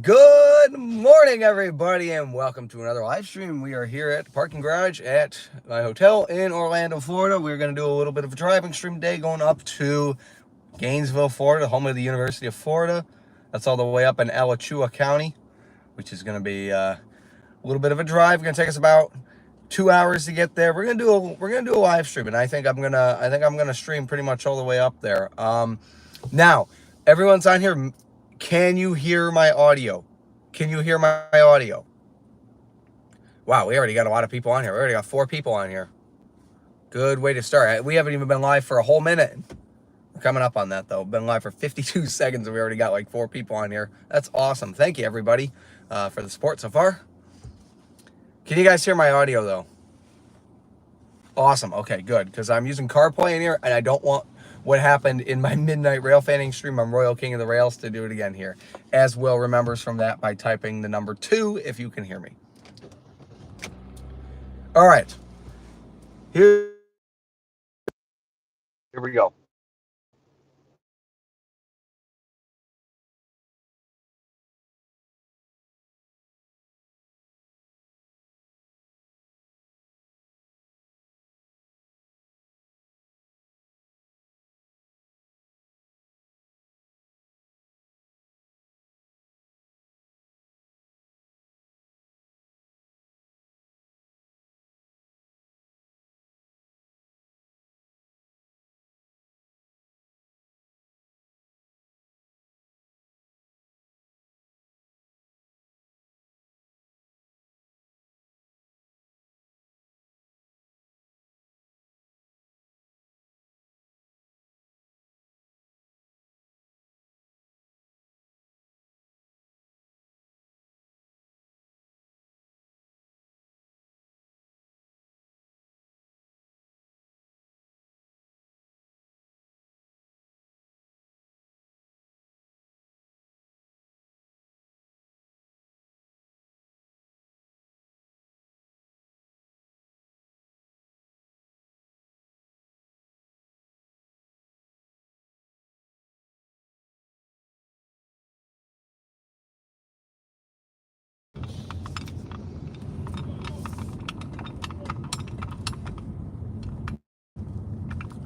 Good morning, everybody, and welcome to another live stream. We are here at the parking garage at my hotel in Orlando, Florida. We're going to do a little bit of a driving stream today, going up to Gainesville, Florida, home of the University of Florida. That's all the way up in Alachua County, which is going to be a little bit of a drive. It's going to take us about 2 hours to get there. We're gonna do a live stream, and I think I'm gonna stream pretty much all the way up there. Now everyone's on here. Can you hear my audio? Can you hear my audio? Wow, we already got a lot of people on here. We already got 4 people on here. Good way to start. We haven't even been live for a whole minute. We're coming up on that though. Been live for 52 seconds, and we already got like 4 people on here. That's awesome. Thank you everybody for the support so far. Can you guys hear my audio though? Awesome. Okay, good. Because I'm using CarPlay in here, and I don't want what happened in my midnight rail fanning stream on Royal King of the Rails to do it again here. As Will remembers from that by typing the number 2 if you can hear me. All right. Here we go.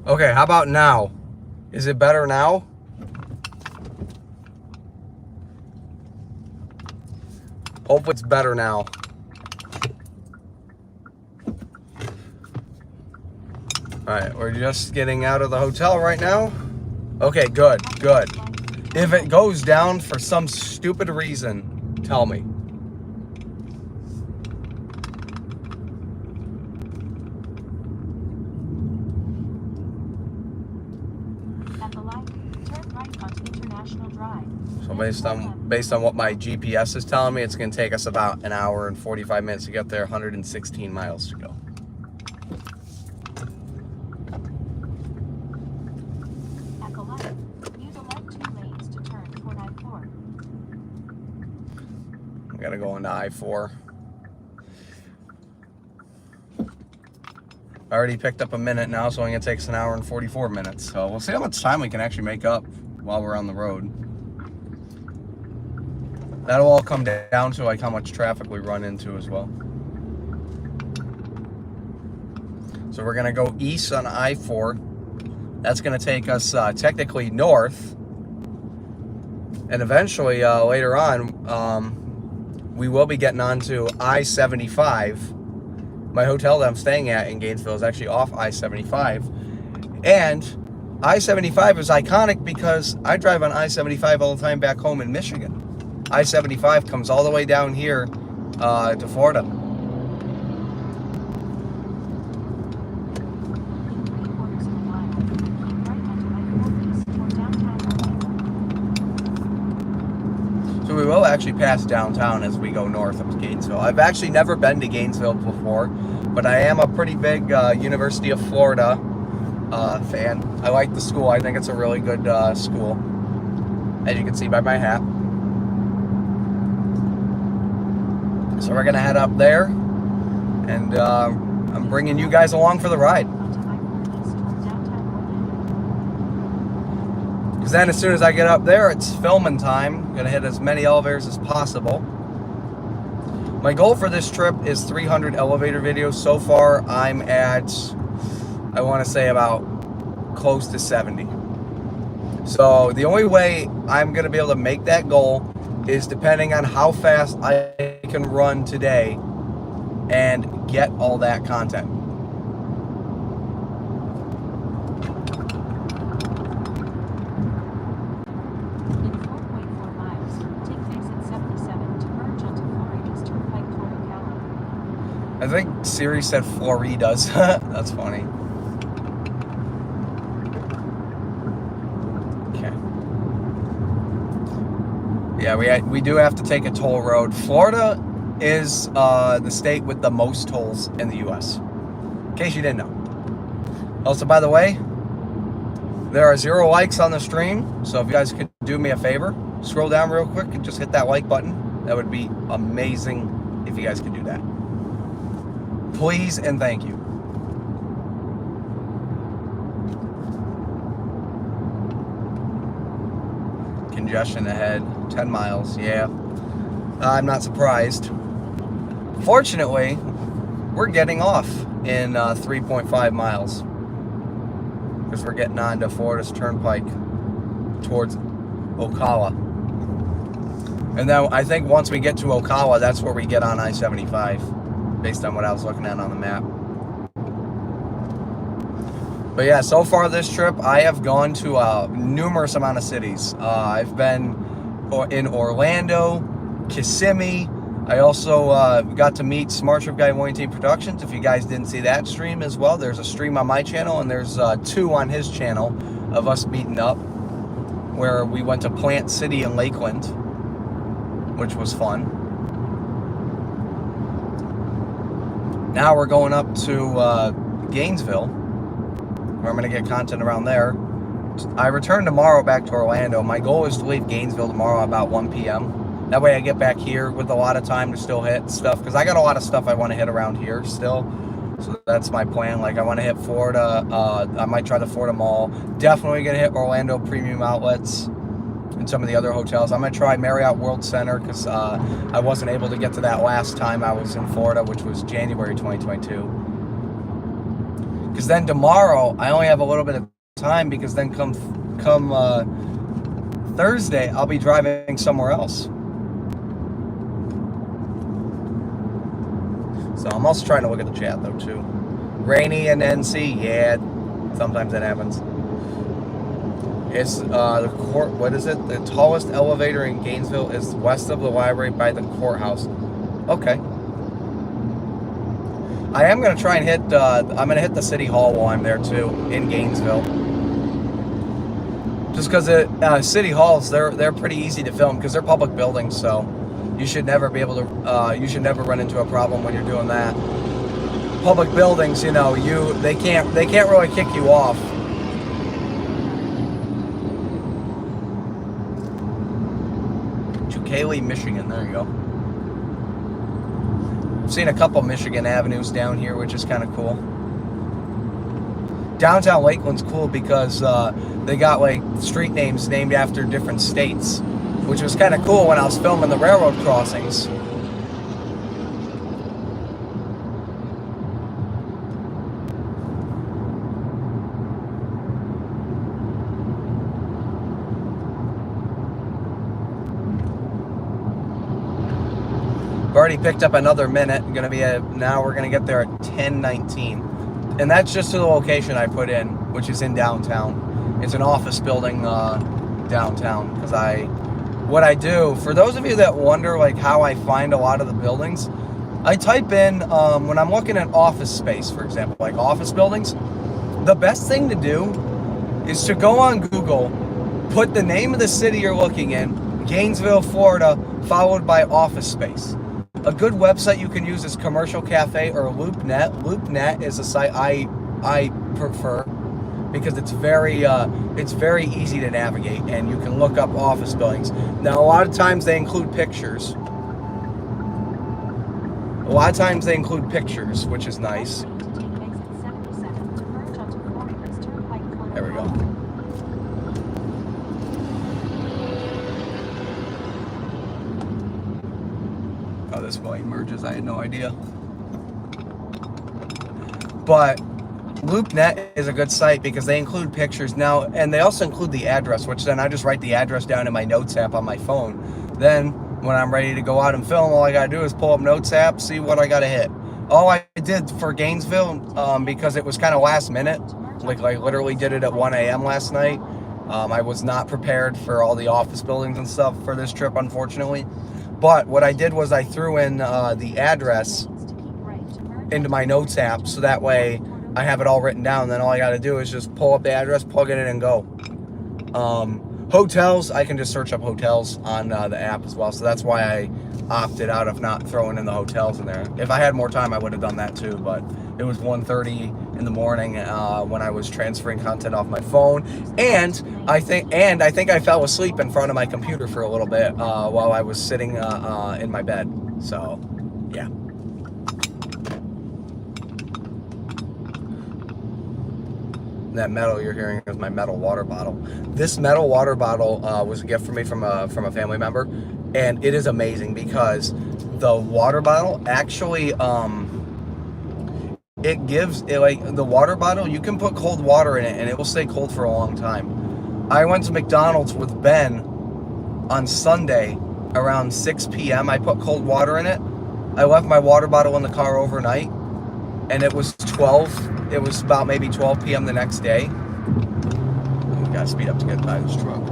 Okay, how about now? Is it better now? Hope it's better now. All right, we're just getting out of the hotel right now. Okay, good. If it goes down for some stupid reason, tell me. At the light, turn right onto International Drive. So based on what my GPS is telling me, it's going to take us about an hour and 45 minutes to get there, 116 miles to go. At the light, use the left 2 lanes to turn toward I-4. I got to go into I-4. I already picked up a minute now, so it's going to take us an hour and 44 minutes. So we'll see how much time we can actually make up while we're on the road. That'll all come down to like how much traffic we run into as well. So we're gonna go east on I-4. That's gonna take us technically north, and eventually later on, we will be getting onto I-75. My hotel that I'm staying at in Gainesville is actually off I-75, and I-75 is iconic because I drive on I-75 all the time back home in Michigan. I-75 comes all the way down here to Florida. So we will actually pass downtown as we go north of Gainesville. I've actually never been to Gainesville before, but I am a pretty big University of Florida fan. I like the school. I think it's a really good school, as you can see by my hat. So we're gonna head up there, and I'm bringing you guys along for the ride. Because then as soon as I get up there, it's filming time. I'm going to hit as many elevators as possible. My goal for this trip is 300 elevator videos. So far, I'm at, I want to say about close to 70. So the only way I'm going to be able to make that goal is depending on how fast I can run today and get all that content. In 4.4 miles, take exit 77 to merge onto Florida's Turnpike toward Ocala. I think Siri said Florida's. That's funny. Okay. Yeah, we do have to take a toll road. Florida is the state with the most tolls in the U.S. In case you didn't know. Also, by the way, there are 0 likes on the stream, so if you guys could do me a favor, scroll down real quick and just hit that like button. That would be amazing if you guys could do that. Please and thank you. Congestion ahead, 10 miles, yeah. I'm not surprised. Fortunately, we're getting off in 3.5 miles. Because we're getting on to Florida's Turnpike towards Ocala. And then I think once we get to Ocala, that's where we get on I-75, based on what I was looking at on the map. But yeah, so far this trip, I have gone to a numerous amount of cities. I've been in Orlando, Kissimmee. I also got to meet Smart Trip Guy Warranty Productions. If you guys didn't see that stream as well, there's a stream on my channel and there's 2 on his channel of us meeting up, where we went to Plant City in Lakeland, which was fun. Now we're going up to Gainesville, where I'm going to get content around there. I return tomorrow back to Orlando. My goal is to leave Gainesville tomorrow about 1 p.m. That way I get back here with a lot of time to still hit stuff, because I got a lot of stuff I want to hit around here still. So that's my plan. Like, I want to hit Florida. I might try the Florida Mall. Definitely going to hit Orlando Premium Outlets and some of the other hotels. I'm going to try Marriott World Center, because I wasn't able to get to that last time I was in Florida, which was January 2022. Because then tomorrow, I only have a little bit of time, because then come Thursday, I'll be driving somewhere else. So I'm also trying to look at the chat though too. Rainy and NC, yeah, sometimes that happens. It's the court. What is it? The tallest elevator in Gainesville is west of the library by the courthouse. Okay. I am gonna try and hit. I'm gonna hit the city hall while I'm there too in Gainesville. Just because city halls, they're pretty easy to film because they're public buildings, so. You should never be able to, you should never run into a problem when you're doing that. Public buildings, you know, they can't really kick you off. Chukale, Michigan, there you go. I've seen a couple Michigan avenues down here, which is kind of cool. Downtown Lakeland's cool because they got like street names named after different states, which was kind of cool when I was filming the railroad crossings. I've already picked up another minute. Now we're gonna get there at 10:19, and that's just to the location I put in, which is in downtown. It's an office building downtown. Because what I do, for those of you that wonder like how I find a lot of the buildings, I type in, when I'm looking at office space, for example, like office buildings, the best thing to do is to go on Google, put the name of the city you're looking in, Gainesville, Florida, followed by office space. A good website you can use is Commercial Cafe or LoopNet. LoopNet is a site I prefer, because it's very easy to navigate and you can look up office buildings. Now, a lot of times they include pictures. Which is nice. There we go. this way merges. I had no idea. But LoopNet is a good site because they include pictures now, and they also include the address, which then I just write the address down in my Notes app on my phone. Then when I'm ready to go out and film, all I gotta do is pull up Notes app, see what I gotta hit. All I did for Gainesville, because it was kind of last minute, like I literally did it at 1 a.m. last night. I was not prepared for all the office buildings and stuff for this trip, unfortunately. But what I did was I threw in the address into my Notes app, so that way I have it all written down. Then all I got to do is just pull up the address, plug it in, and go. Hotels, I can just search up hotels on the app as well. So that's why I opted out of not throwing in the hotels in there. If I had more time, I would have done that too. But it was 1:30 in the morning when I was transferring content off my phone, and I think I fell asleep in front of my computer for a little bit while I was sitting in my bed. So, yeah. That metal you're hearing is my metal water bottle. This metal water bottle was a gift for me from a family member, and it is amazing because the water bottle actually it gives it, like, the water bottle, you can put cold water in it and it will stay cold for a long time. I went to McDonald's with Ben on Sunday around 6 p.m. I put cold water in it. I left my water bottle in the car overnight, and it was about maybe 12 p.m. the next day. We gotta speed up to get by this truck.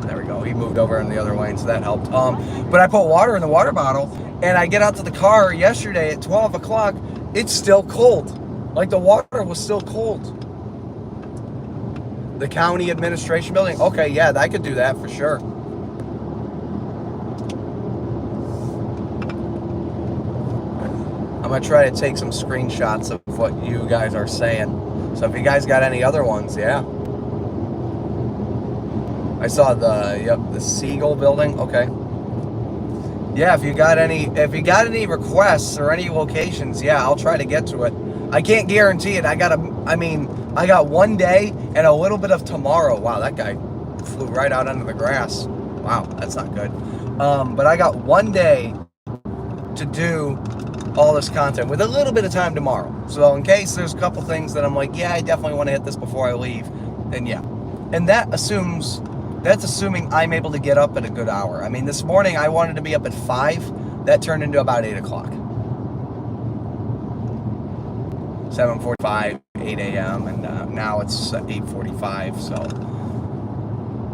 There we go. He moved over in the other lane, so that helped. But I put water in the water bottle, and I get out to the car yesterday at 12 o'clock. It's still cold. Like, the water was still cold. The county administration building. Okay, yeah, I could do that for sure. I'm going to try to take some screenshots of what you guys are saying. So if you guys got any other ones, yeah. I saw the Seagull building. Okay. Yeah, if you got any requests or any locations, yeah, I'll try to get to it. I can't guarantee it. I got 1 day and a little bit of tomorrow. Wow, that guy flew right out under the grass. Wow, that's not good. But I got 1 day to do all this content with a little bit of time tomorrow. So in case there's a couple things that I'm like, yeah, I definitely want to hit this before I leave, then yeah. And that's assuming I'm able to get up at a good hour. I mean, this morning I wanted to be up at 5. That turned into about 8 o'clock. 7:45, 8 a.m. And now it's 8:45. So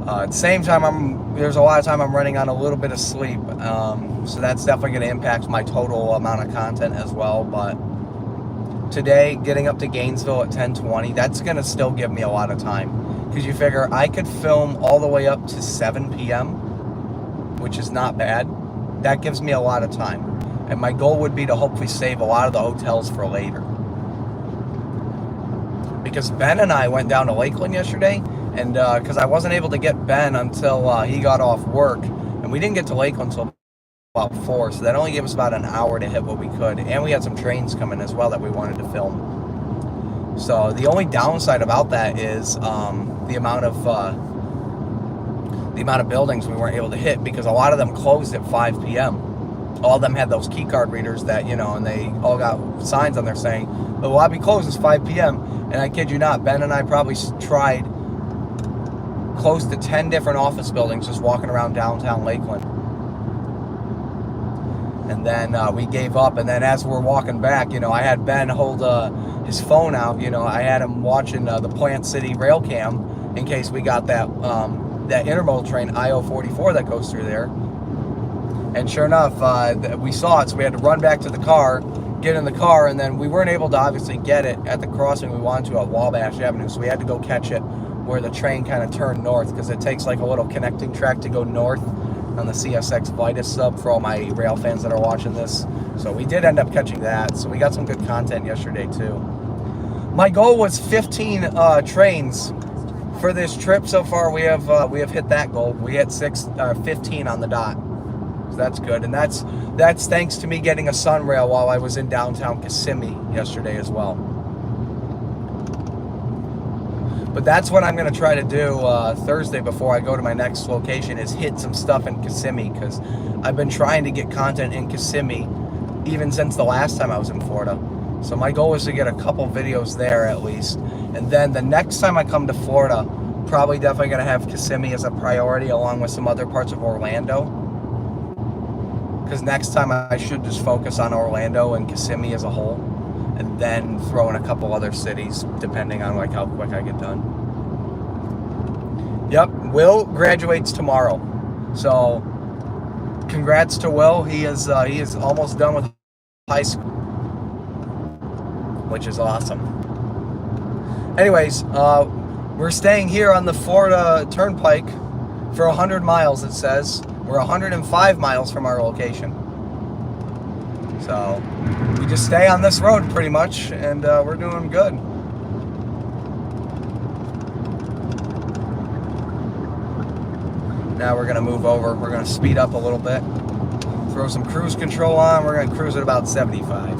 at the same time, there's a lot of time I'm running on a little bit of sleep. So that's definitely going to impact my total amount of content as well. But today, getting up to Gainesville at 10:20, that's going to still give me a lot of time. Because you figure I could film all the way up to 7 p.m., which is not bad. That gives me a lot of time. And my goal would be to hopefully save a lot of the hotels for later. Because Ben and I went down to Lakeland yesterday, and because I wasn't able to get Ben until he got off work, and we didn't get to Lakeland until about 4, so that only gave us about an hour to hit what we could. And we had some trains coming as well that we wanted to film. So the only downside about that is the amount of buildings we weren't able to hit, because a lot of them closed at 5 p.m. All of them had those key card readers that, and they all got signs on there saying the lobby closes 5 p.m. And I kid you not, Ben and I probably tried close to 10 different office buildings just walking around downtown Lakeland. And then we gave up, and then as we're walking back, I had Ben hold his phone out. I had him watching the Plant City rail cam in case we got that intermodal train IO44 that goes through there. And sure enough, we saw it, so we had to run back to the car, get in the car, and then we weren't able to obviously get it at the crossing we wanted to at Wabash Avenue, so we had to go catch it where the train kind of turned north, because it takes like a little connecting track to go north on the CSX Vitus sub for all my rail fans that are watching this. So we did end up catching that, so we got some good content yesterday too. My goal was 15 trains for this trip. So far we have hit that goal. We hit 15 on the dot. So that's good, and that's thanks to me getting a Sunrail while I was in downtown Kissimmee yesterday as well. But that's what I'm going to try to do Thursday before I go to my next location, is hit some stuff in Kissimmee, because I've been trying to get content in Kissimmee even since the last time I was in Florida. So my goal is to get a couple videos there at least. And then the next time I come to Florida, probably definitely going to have Kissimmee as a priority along with some other parts of Orlando. Because next time I should just focus on Orlando and Kissimmee as a whole, and then throw in a couple other cities depending on like how quick I get done. Yep, Will graduates tomorrow, so congrats to Will. He is almost done with high school, which is awesome. Anyways, we're staying here on the Florida Turnpike for 100 miles. It says we're 105 miles from our location. So we just stay on this road pretty much, and we're doing good. Now we're gonna move over. We're gonna speed up a little bit, throw some cruise control on. We're gonna cruise at about 75.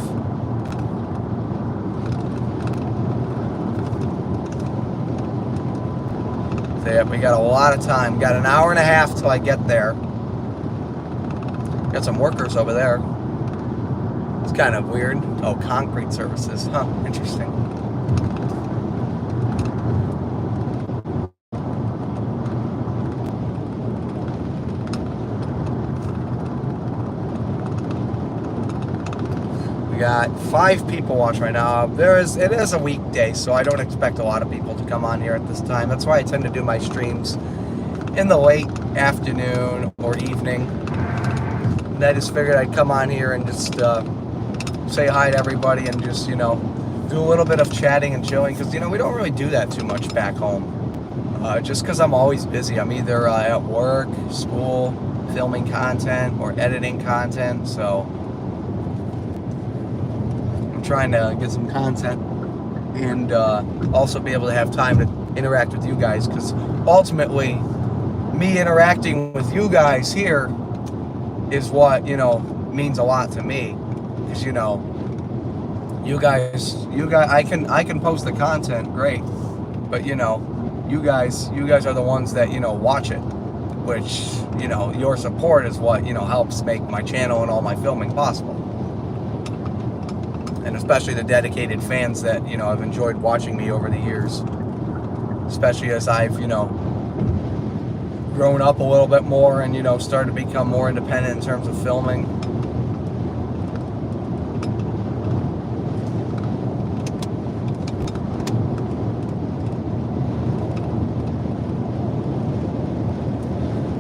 So yeah, we got a lot of time. Got an hour and a half till I get there. Got some workers over there. It's kind of weird. Oh, concrete services. Huh, interesting. We got 5 people watching right now. It is a weekday, so I don't expect a lot of people to come on here at this time. That's why I tend to do my streams in the late afternoon or evening. And I just figured I'd come on here and just say hi to everybody and just, do a little bit of chatting and chilling, because, we don't really do that too much back home. Just because I'm always busy. I'm either at work, school, filming content, or editing content, so I'm trying to get some content and also be able to have time to interact with you guys, because ultimately, me interacting with you guys here is what, means a lot to me. Because you guys, I can post the content, great, but you guys are the ones that watch it, which your support is what helps make my channel and all my filming possible. And especially the dedicated fans that have enjoyed watching me over the years, especially as I've grown up a little bit more and started to become more independent in terms of filming.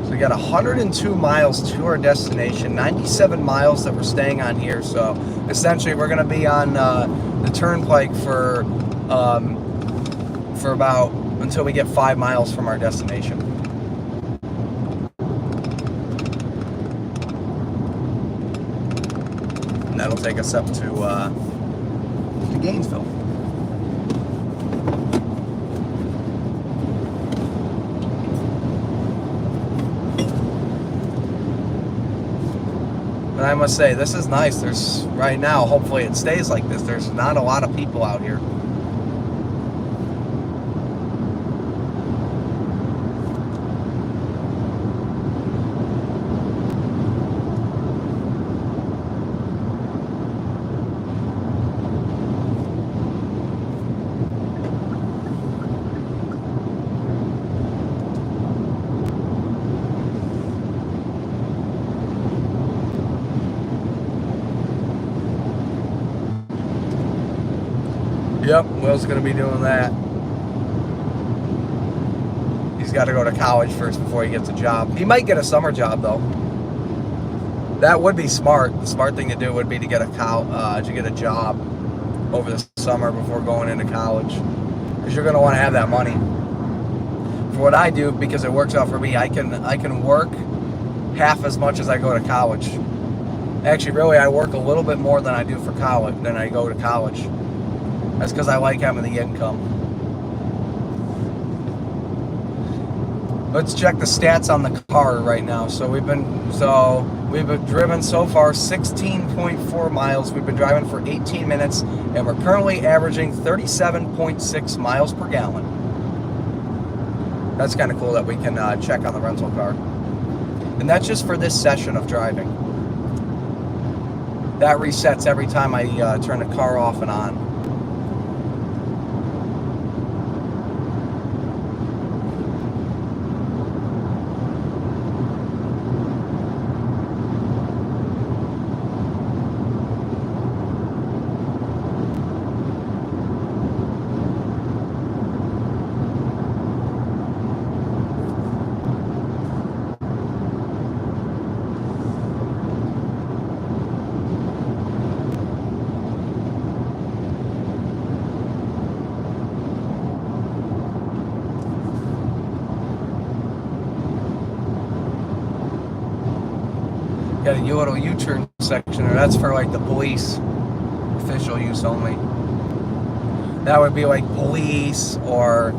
We got 102 miles to our destination, 97 miles that we're staying on here. So essentially we're going to be on the turnpike for about until we get 5 miles from our destination. And that'll take us up to Gainesville. And I must say, this is nice. There's, right now, hopefully it stays like this, there's not a lot of people out here. Yep, Will's going to be doing that. He's got to go to college first before he gets a job. He might get a summer job, though. That would be smart. The smart thing to do would be to get a job over the summer before going into college, because you're going to want to have that money. For what I do, because it works out for me, I can work half as much as I go to college. Actually, really, I work a little bit more than I do for college, than I go to college. That's because I like having the income. Let's check the stats on the car right now. So we've been driven so far 16.4 miles. We've been driving for 18 minutes, and we're currently averaging 37.6 miles per gallon. That's kind of cool that we can check on the rental car. And that's just for this session of driving. That resets every time I turn the car off and on. Got a little U-turn section, or that's for like the police, official use only. That would be like police or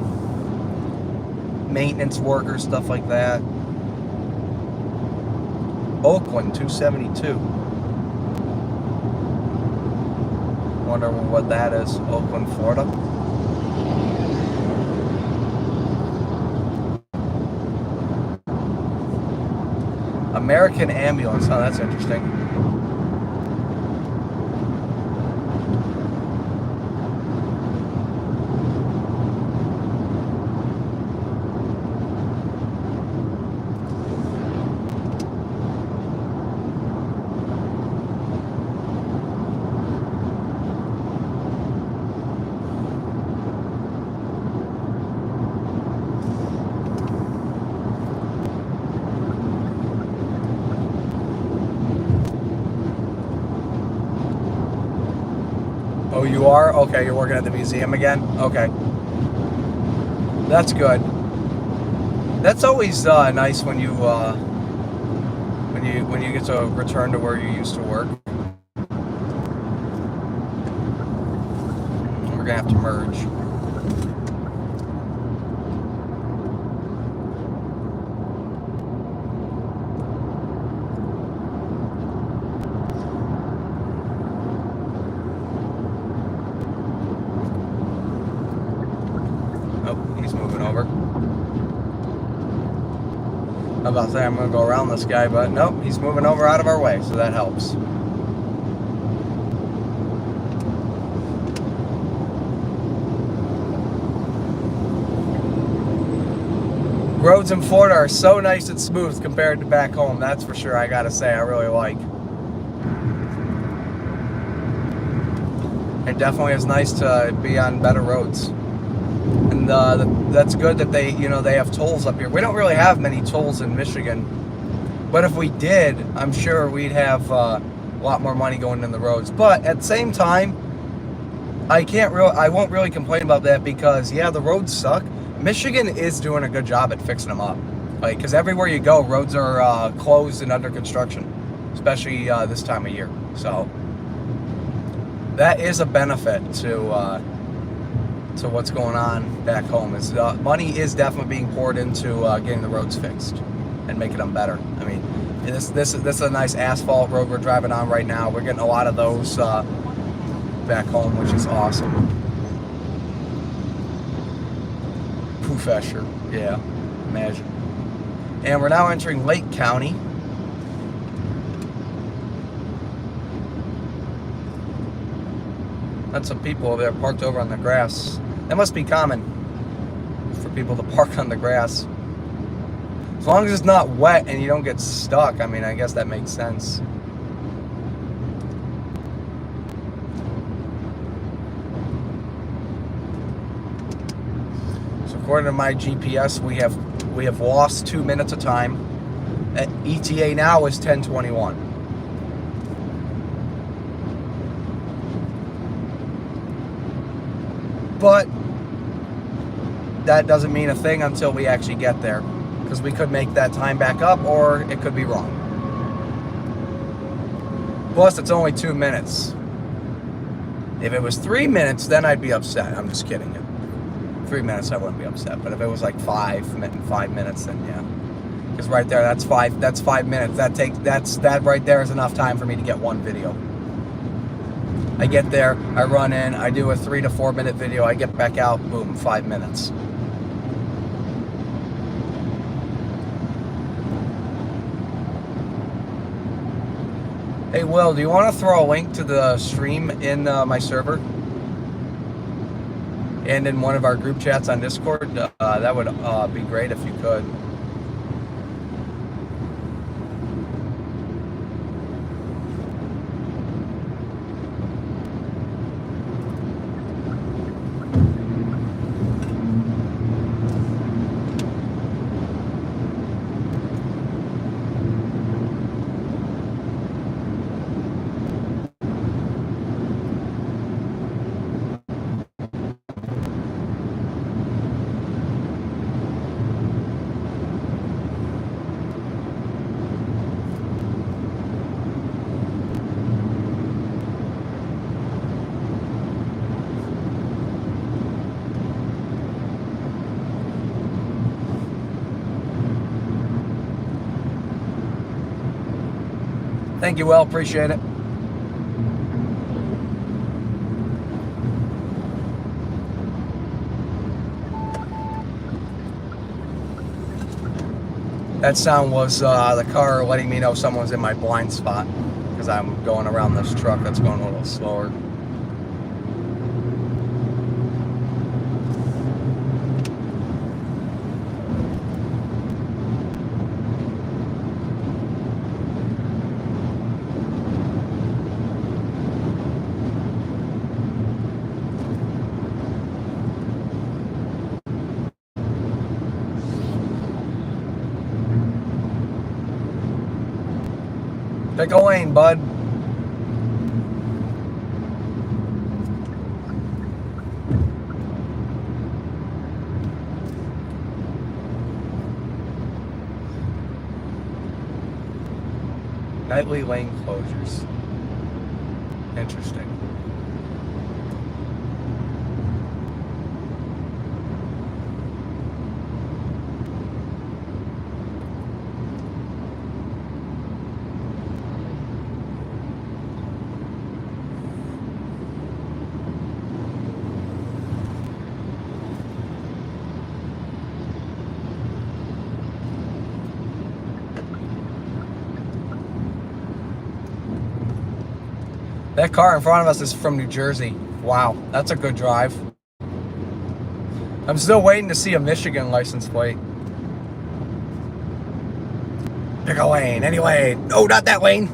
maintenance workers, stuff like that. Oakland 272. Wonder what that is. Oakland, Florida. American Ambulance. Oh, that's interesting. Oh, you are? Okay, you're working at the museum again? Okay. That's good. That's always nice when you get to return to where you used to work. We're gonna have to merge. He's moving over. I was about to say I'm going to go around this guy, but nope, he's moving over out of our way, so that helps. Roads in Florida are so nice and smooth compared to back home, that's for sure. I gotta say, I really like. It definitely is nice to be on better roads. And that's good that they have tolls up here. We don't really have many tolls in Michigan, but if we did, I'm sure we'd have a lot more money going in the roads. But at the same time, I won't really complain about that because yeah, the roads suck. Michigan is doing a good job at fixing them up, like because everywhere you go, roads are closed and under construction, especially this time of year. So that is a benefit to what's going on back home. Is money is definitely being poured into getting the roads fixed and making them better. I mean, this is a nice asphalt road we're driving on right now. We're getting a lot of those back home, which is awesome. Professor, yeah, imagine. And we're now entering Lake County. That's some people over there parked over on the grass. That must be common for people to park on the grass. As long as it's not wet and you don't get stuck, I mean, I guess that makes sense. So according to my GPS, we have lost 2 minutes of time. At ETA now is 10:21. But that doesn't mean a thing until we actually get there, because we could make that time back up or it could be wrong. Plus, it's only 2 minutes. If it was 3 minutes, then I'd be upset. I'm just kidding. 3 minutes, I wouldn't be upset. But if it was like 5 minutes, then yeah. Because right there, that's 5 minutes. That right there is enough time for me to get one video. I get there, I run in, I do a 3 to 4 minute video, I get back out, boom, 5 minutes. Hey, Will, do you want to throw a link to the stream in my server and in one of our group chats on Discord? That would be great if you could. Thank you, Will. Appreciate it. That sound was the car letting me know someone's in my blind spot because I'm going around this truck that's going a little slower. Pick a lane, bud. Nightly lane closures. Interesting. That car in front of us is from New Jersey. Wow, that's a good drive. I'm still waiting to see a Michigan license plate. Pick a lane, any lane. No, not that lane.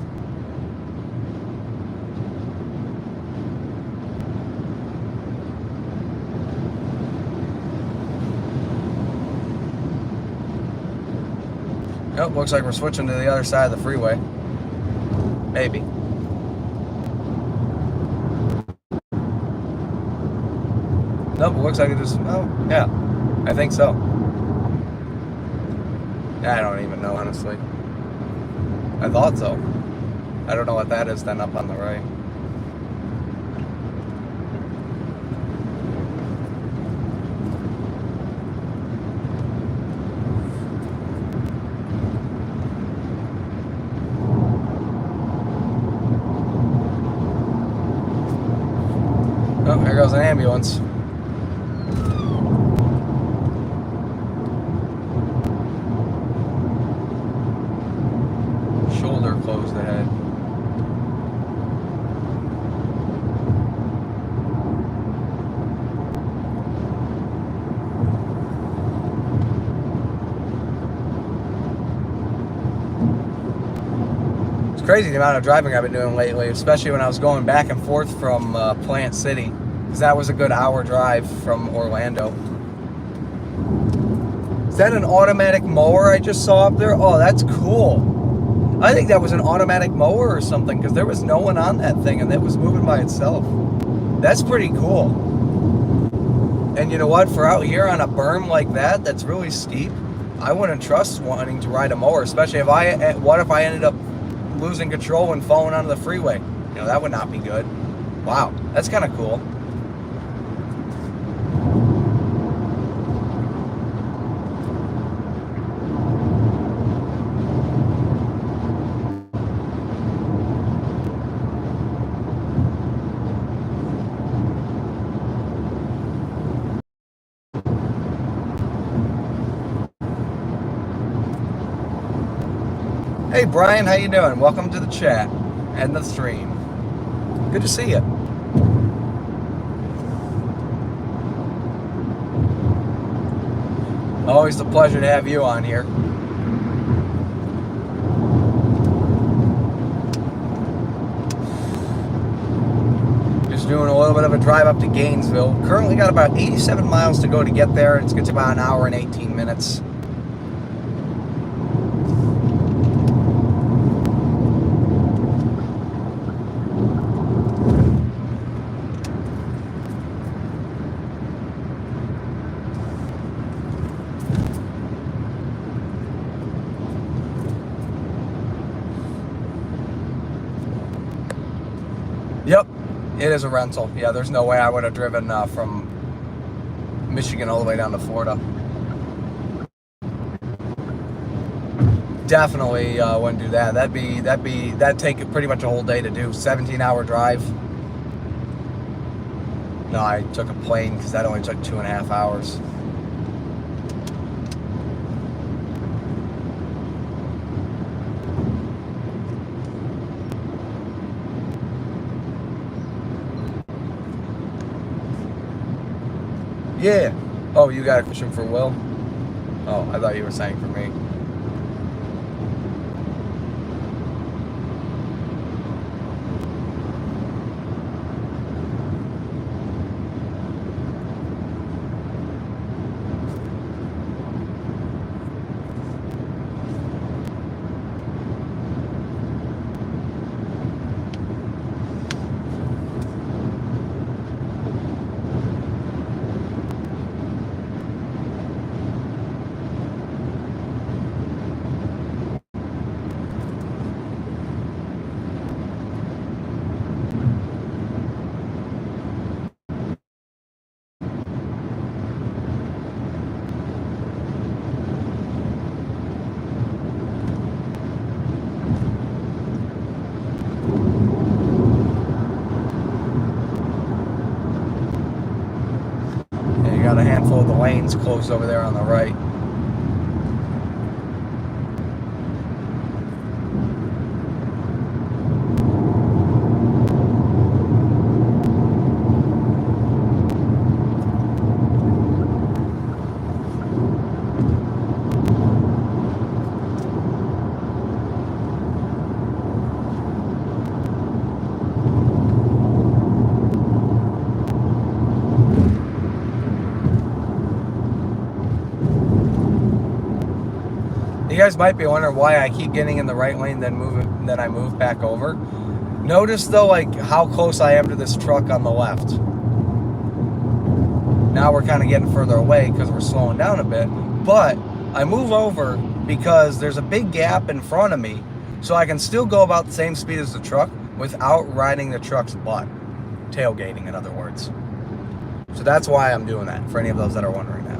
Nope, looks like we're switching to the other side of the freeway. Maybe. Nope, it looks like it just, oh, yeah, I think so. I don't even know, honestly. I thought so. I don't know what that is then up on the right. Oh, here goes an ambulance. Shoulder closed ahead. It's crazy the amount of driving I've been doing lately, especially when I was going back and forth from Plant City, because that was a good hour drive from Orlando. Is that an automatic mower I just saw up there? Oh, that's cool. I think that was an automatic mower or something, because there was no one on that thing and it was moving by itself. That's pretty cool. And you know what? For out here on a berm like that, that's really steep, I wouldn't trust wanting to ride a mower, especially if what if I ended up losing control and falling onto the freeway? You know, that would not be good. Wow, that's kind of cool. Hey Brian, how you doing? Welcome to the chat. end the stream. Good to see you. Always a pleasure to have you on here. Just doing a little bit of a drive up to Gainesville. Currently got about 87 miles to go to get there. It's gets about an hour and 18 minutes. Yep, it is a rental. Yeah, there's no way I would have driven from Michigan all the way down to Florida. Definitely wouldn't do that. That'd take pretty much a whole day to do. 17-hour drive. No, I took a plane because that only took 2.5 hours. Yeah. Oh, you got a question for Will? Oh, I thought you were saying for me. Got a handful of the lanes closed over there on the right. You guys might be wondering why I keep getting in the right lane, then I move back over. Notice though, like how close I am to this truck on the left. Now we're kind of getting further away because we're slowing down a bit, but I move over because there's a big gap in front of me, so I can still go about the same speed as the truck without riding the truck's butt. Tailgating, in other words. So that's why I'm doing that, for any of those that are wondering that.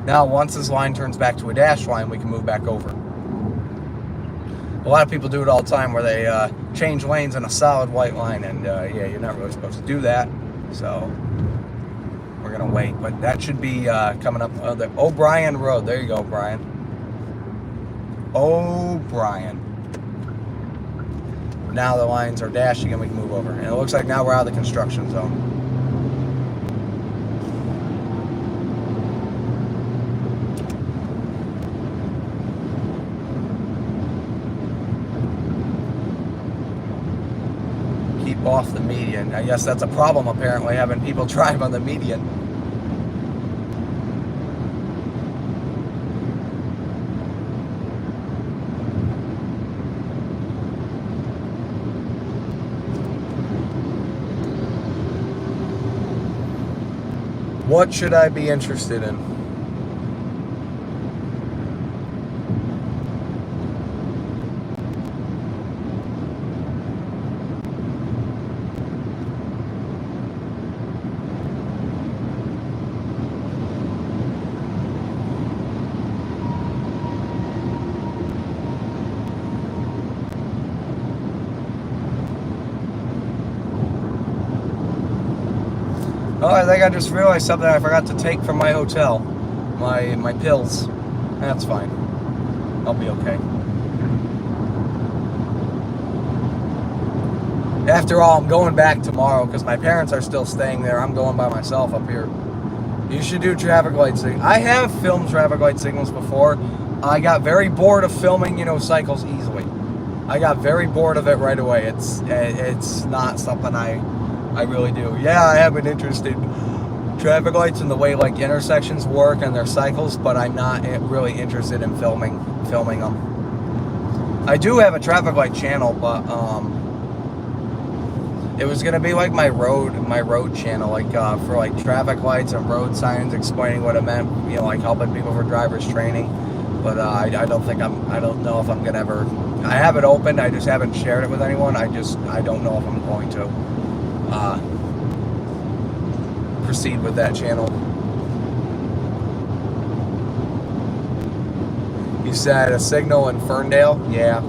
Now, once this line turns back to a dash line, we can move back over. A lot of people do it all the time where they change lanes in a solid white line, and yeah, you're not really supposed to do that. So we're going to wait. But that should be coming up the O'Brien Road. There you go, Brian. O'Brien. Now the lines are dashing and we can move over. And it looks like now we're out of the construction zone. Off the median. I guess that's a problem apparently, having people drive on the median. What should I be interested in? Oh, I think I just realized something I forgot to take from my hotel. My pills. That's fine. I'll be okay. After all, I'm going back tomorrow because my parents are still staying there. I'm going by myself up here. You should do traffic light signals. I have filmed traffic light signals before. I got very bored of filming, cycles easily. I got very bored of it right away. It's not something I really do. Yeah, I have an interest in traffic lights and the way like intersections work and their cycles, but I'm not really interested in filming them. I do have a traffic light channel, but it was gonna be like my road channel, like for like traffic lights and road signs, explaining what it meant, like helping people for drivers training. But I don't know if I'm gonna ever. I have it open. I just haven't shared it with anyone. I don't know if I'm going to proceed with that channel. You said a signal in Ferndale? Yeah.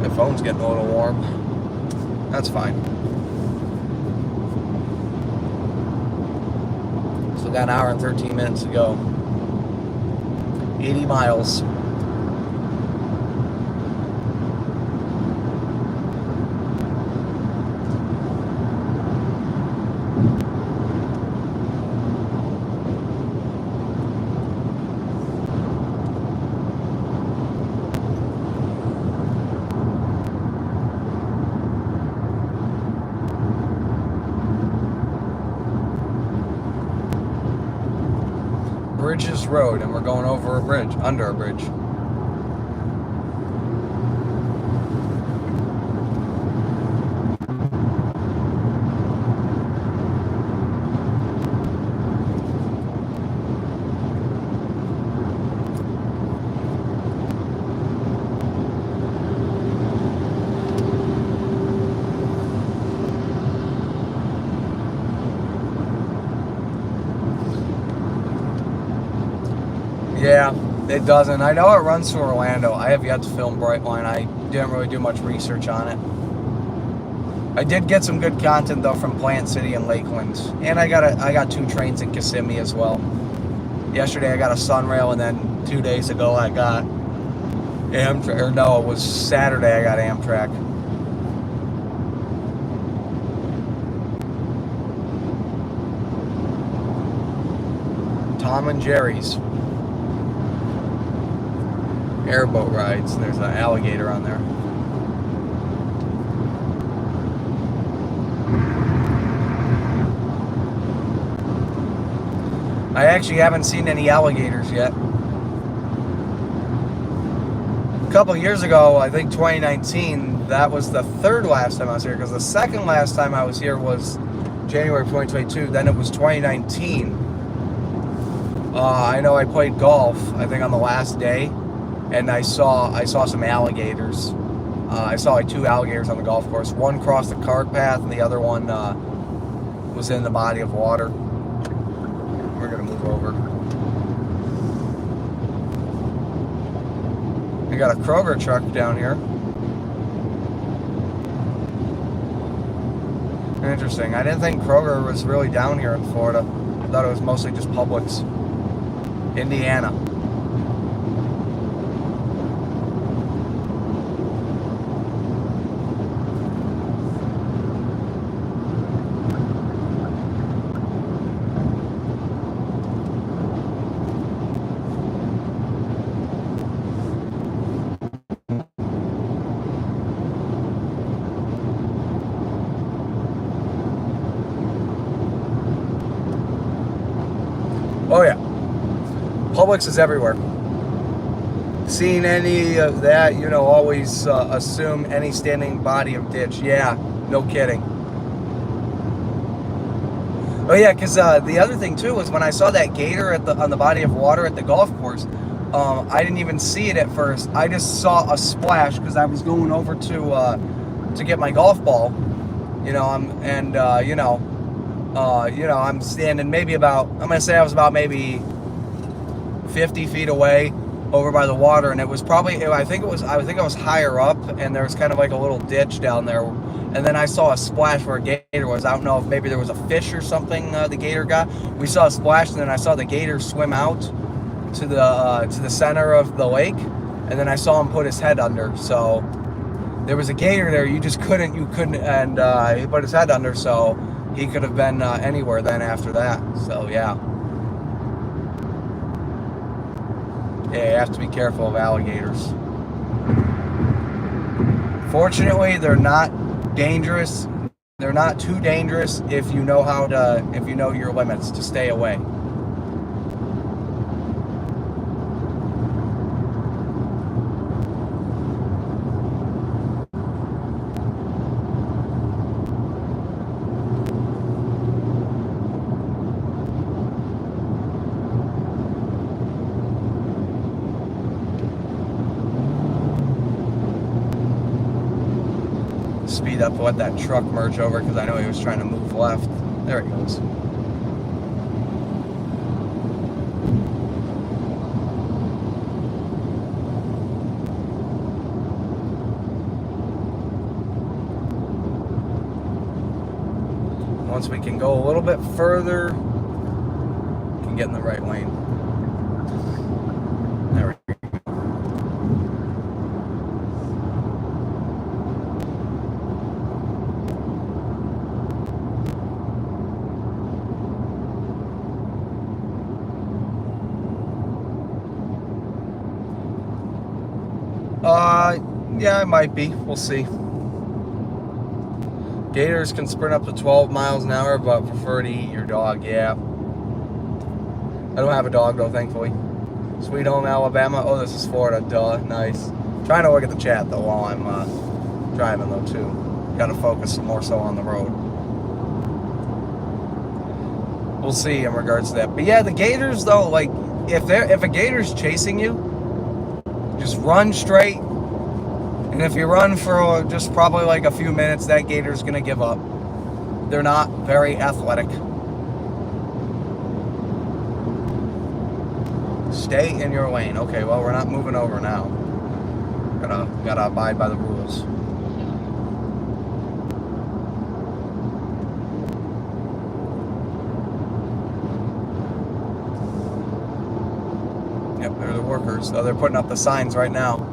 My phone's getting a little warm. That's fine. Still got an hour and 13 minutes to go. 80 miles. Bridges Road, and we're going over a bridge, under a bridge. Yeah, it doesn't. I know it runs through Orlando. I have yet to film Brightline. I didn't really do much research on it. I did get some good content though from Plant City and Lakeland, and I got 2 trains in Kissimmee as well. Yesterday I got a Sunrail, and then 2 days ago I got Amtrak. Or no, it was Saturday I got Amtrak. Tom and Jerry's. Airboat rides. There's an alligator on there. I actually haven't seen any alligators yet. A couple years ago, I think 2019, that was the third last time I was here, because the second last time I was here was January 2022. Then it was 2019. I know I played golf, I think on the last day, and I saw some alligators. I saw like 2 alligators on the golf course. One crossed the cart path, and the other one was in the body of water. We're gonna move over. We got a Kroger truck down here. Interesting. I didn't think Kroger was really down here in Florida. I thought it was mostly just Publix. Indiana. Oh yeah, Publix is everywhere. Seen any of that, always assume any standing body of ditch. Yeah, no kidding. Oh yeah, because the other thing too was when I saw that gator on the body of water at the golf course, I didn't even see it at first. I just saw a splash because I was going over to get my golf ball, I'm standing maybe about, I'm gonna say I was about maybe 50 feet away over by the water, and it was probably, I think I was higher up, and there was kind of like a little ditch down there, and then I saw a splash where a gator was. I don't know if maybe there was a fish or something the gator got. We saw a splash, and then I saw the gator swim out to the center of the lake, and then I saw him put his head under. So there was a gator there. You couldn't, and he put his head under, so he could have been anywhere then after that. So yeah. Yeah, you have to be careful of alligators. Fortunately, they're not dangerous. They're not too dangerous if you know if you know your limits to stay away. Speed up to let that truck merge over because I know he was trying to move left. There he goes. Once we can go a little bit further, we can get in the right lane. There we go. Yeah, it might be. We'll see. Gators can sprint up to 12 miles an hour, but prefer to eat your dog. Yeah. I don't have a dog, though, thankfully. Sweet Home, Alabama. Oh, this is Florida. Duh. Nice. Trying to look at the chat, though, while I'm driving, though, too. Got to focus more so on the road. We'll see in regards to that. But, yeah, the gators, though, like, if a gator's chasing you, just run straight. And if you run for just probably like a few minutes, that gator's going to give up. They're not very athletic. Stay in your lane. Okay, well, we're not moving over now. Gotta abide by the rules. Yep, they're the workers. Oh, they're putting up the signs right now.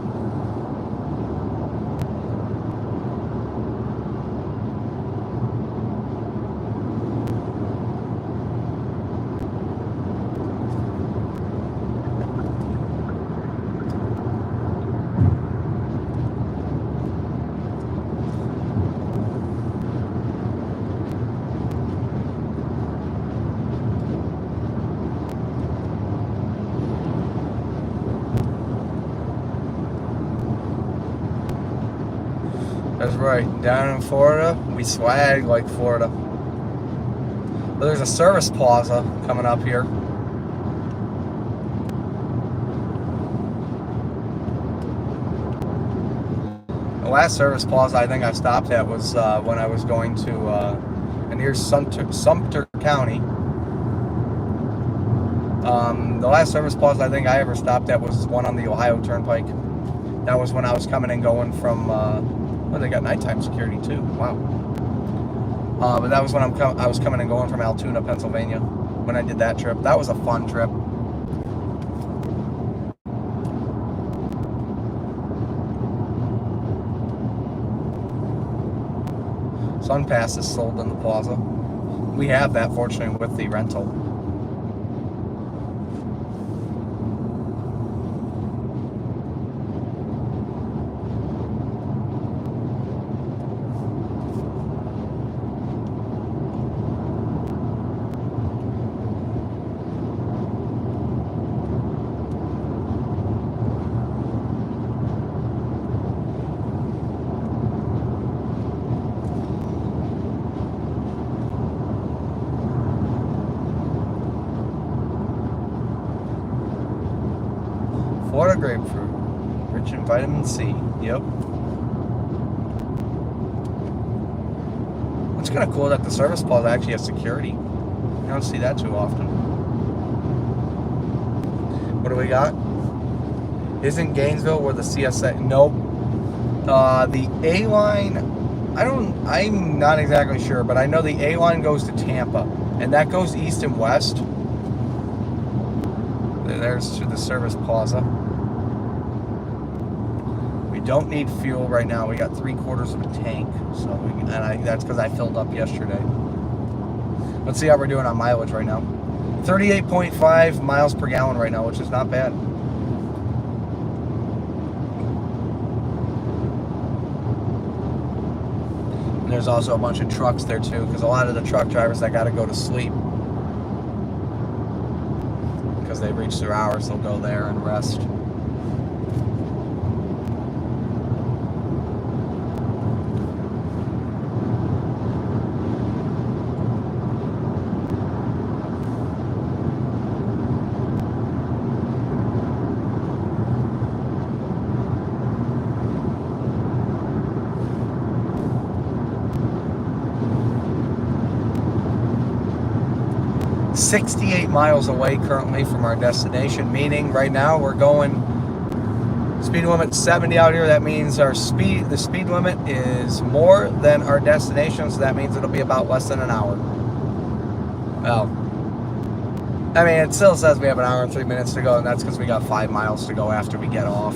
That's right. Down in Florida, we swag like Florida. But there's a service plaza coming up here. The last service plaza I think I stopped at was when I was going to near Sumter County. The last service plaza I think I ever stopped at was one on the Ohio Turnpike. That was when I was coming and going from. Oh, they got nighttime security too. Wow. But that was when I was coming and going from Altoona, Pennsylvania, when I did that trip. That was a fun trip. Sun Pass is sold in the plaza. We have that, fortunately, with the rental. Florida grapefruit, rich in vitamin C. Yep. It's kind of cool that the service plaza actually has security. You don't see that too often. What do we got? Isn't Gainesville where the CSA? Nope. The A line, I'm not exactly sure, but I know the A line goes to Tampa, and that goes east and west. There's to the service plaza. don't need fuel right now. We got 3/4 of a tank, so that's because I filled up yesterday. Let's see how we're doing on mileage right now. 38.5 miles per gallon right now, which is not bad. And there's also a bunch of trucks there too, because a lot of the truck drivers that got to go to sleep because they've reached their hours, they'll go there and rest. $68 miles away currently from our destination, meaning right now we're going speed limit 70 out here. That means the speed limit is more than our destination, so that means it'll be about less than an hour. Well, I mean, it still says we have an hour and 3 minutes to go, and that's because we got 5 miles to go after we get off.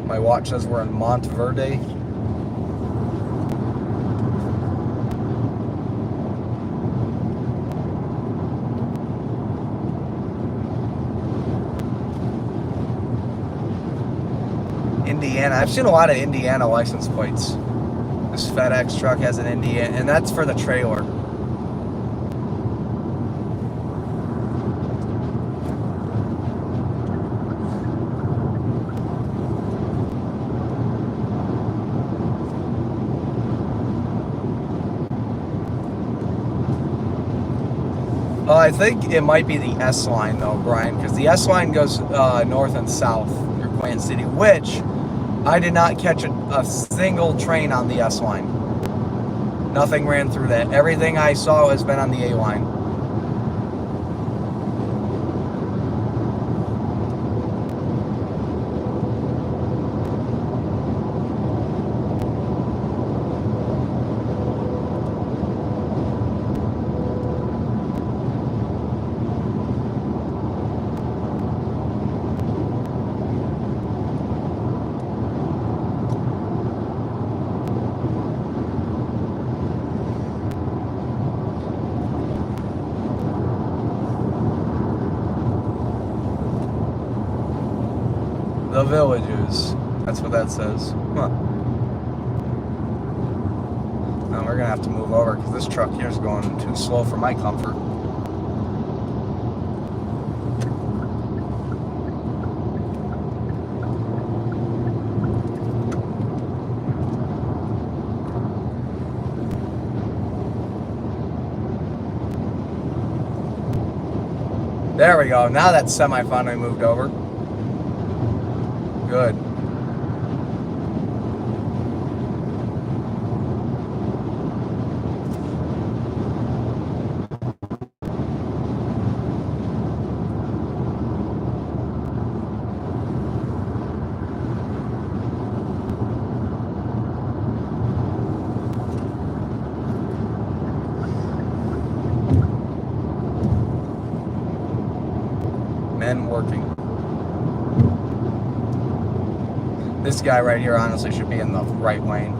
My watch says we're in Monteverde. Indiana. I've seen a lot of Indiana license plates. This FedEx truck has an Indiana, and that's for the trailer. I think it might be the S line though, Brian, because the S line goes north and south through Plant City, which I did not catch a single train on the S line. Nothing ran through that. Everything I saw has been on the A line. The Villages. That's what that says. Huh. Now we're gonna have to move over because this truck here is going too slow for my comfort. There we go. Now that semi finally moved over. Good. Men working. This guy right here honestly should be in the right lane.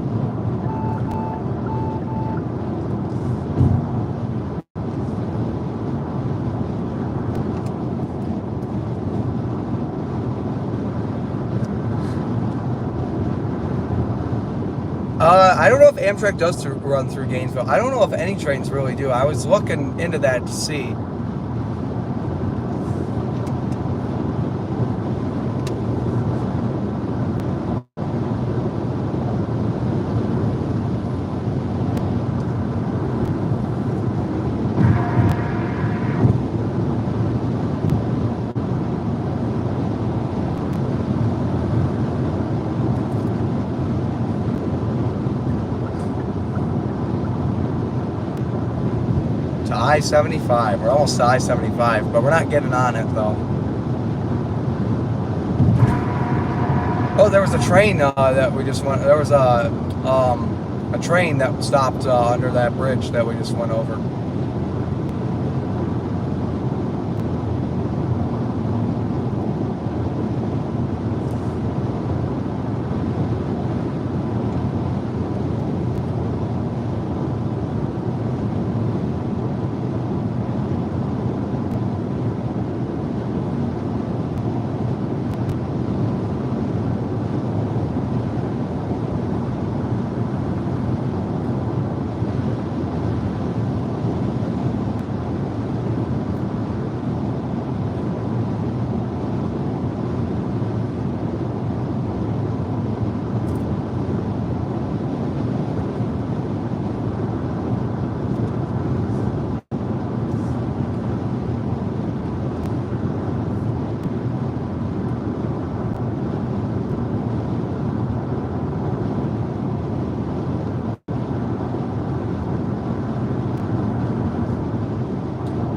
I don't know if Amtrak does run through Gainesville. I don't know if any trains really do. I was looking into that to see. I-75. We're almost to I-75, but we're not getting on it though. Oh, there was a train that we just went. There was a train that stopped under that bridge that we just went over.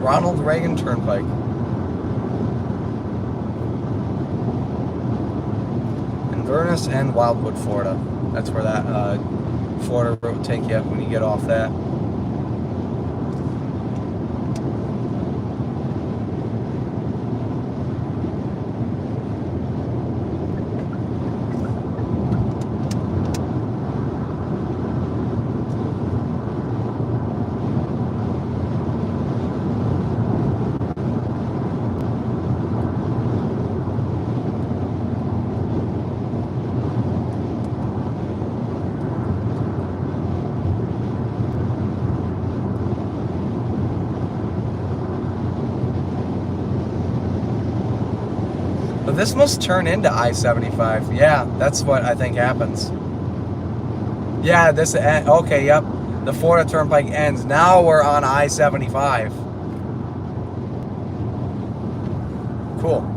Ronald Reagan Turnpike. Inverness and Wildwood, Florida. That's where that Florida road will take you when you get off that. But this must turn into I-75. Yeah, that's what I think happens. Yeah, this, okay, yep. The Florida Turnpike ends. Now we're on I-75. Cool.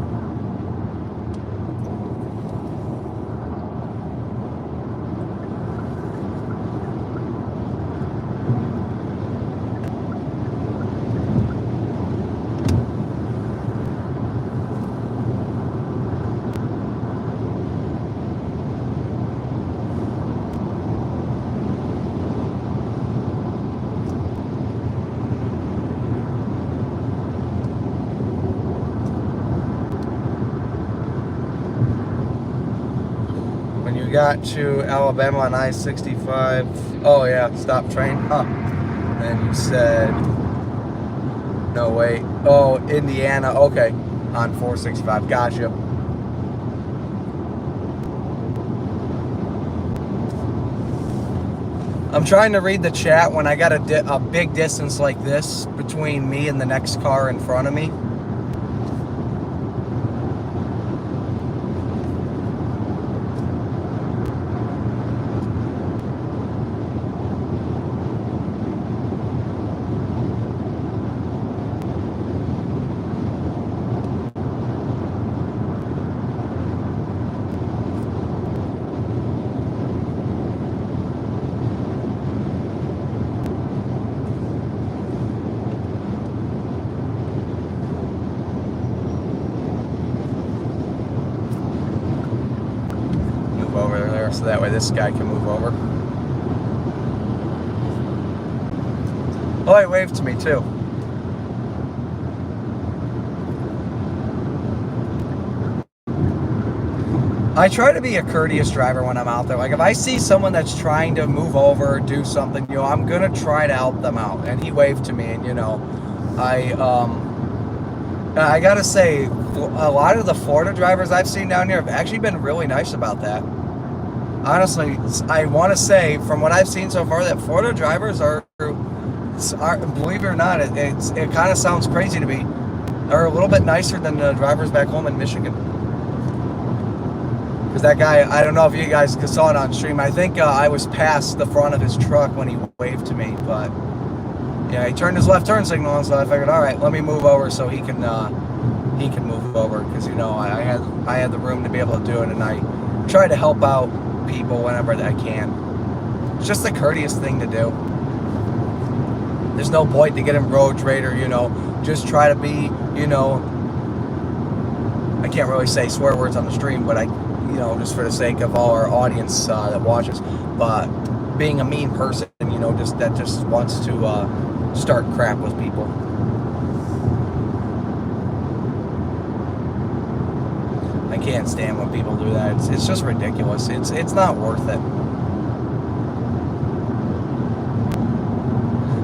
You got to Alabama on I-65. Oh yeah, stop train. Huh. And you said, no wait. Oh, Indiana. Okay, on 465. Gotcha. I'm trying to read the chat when I got a big distance like this between me and the next car in front of me. Over there so that way this guy can move over. Oh, he waved to me too. I try to be a courteous driver when I'm out there. Like if I see someone that's trying to move over or do something, you know, I'm gonna try to help them out. And he waved to me, and you know, I gotta say, a lot of the Florida drivers I've seen down here have actually been really nice about that. Honestly, I want to say, from what I've seen so far, that Florida drivers are believe it or not, it kind of sounds crazy to me, are a little bit nicer than the drivers back home in Michigan. Because that guy, I don't know if you guys saw it on stream, I think I was past the front of his truck when he waved to me, but yeah, he turned his left turn signal on, so I figured, all right, let me move over so he can move over, because you know I had the room to be able to do it, and I try to help out people whenever I can. It's just a courteous thing to do. There's no point to get in road rage or, you know, just try to be, you know, I can't really say swear words on the stream, but I, you know, just for the sake of all our audience that watches, but being a mean person, you know, just wants to start crap with people. I can't stand when people do that. It's just ridiculous. It's not worth it.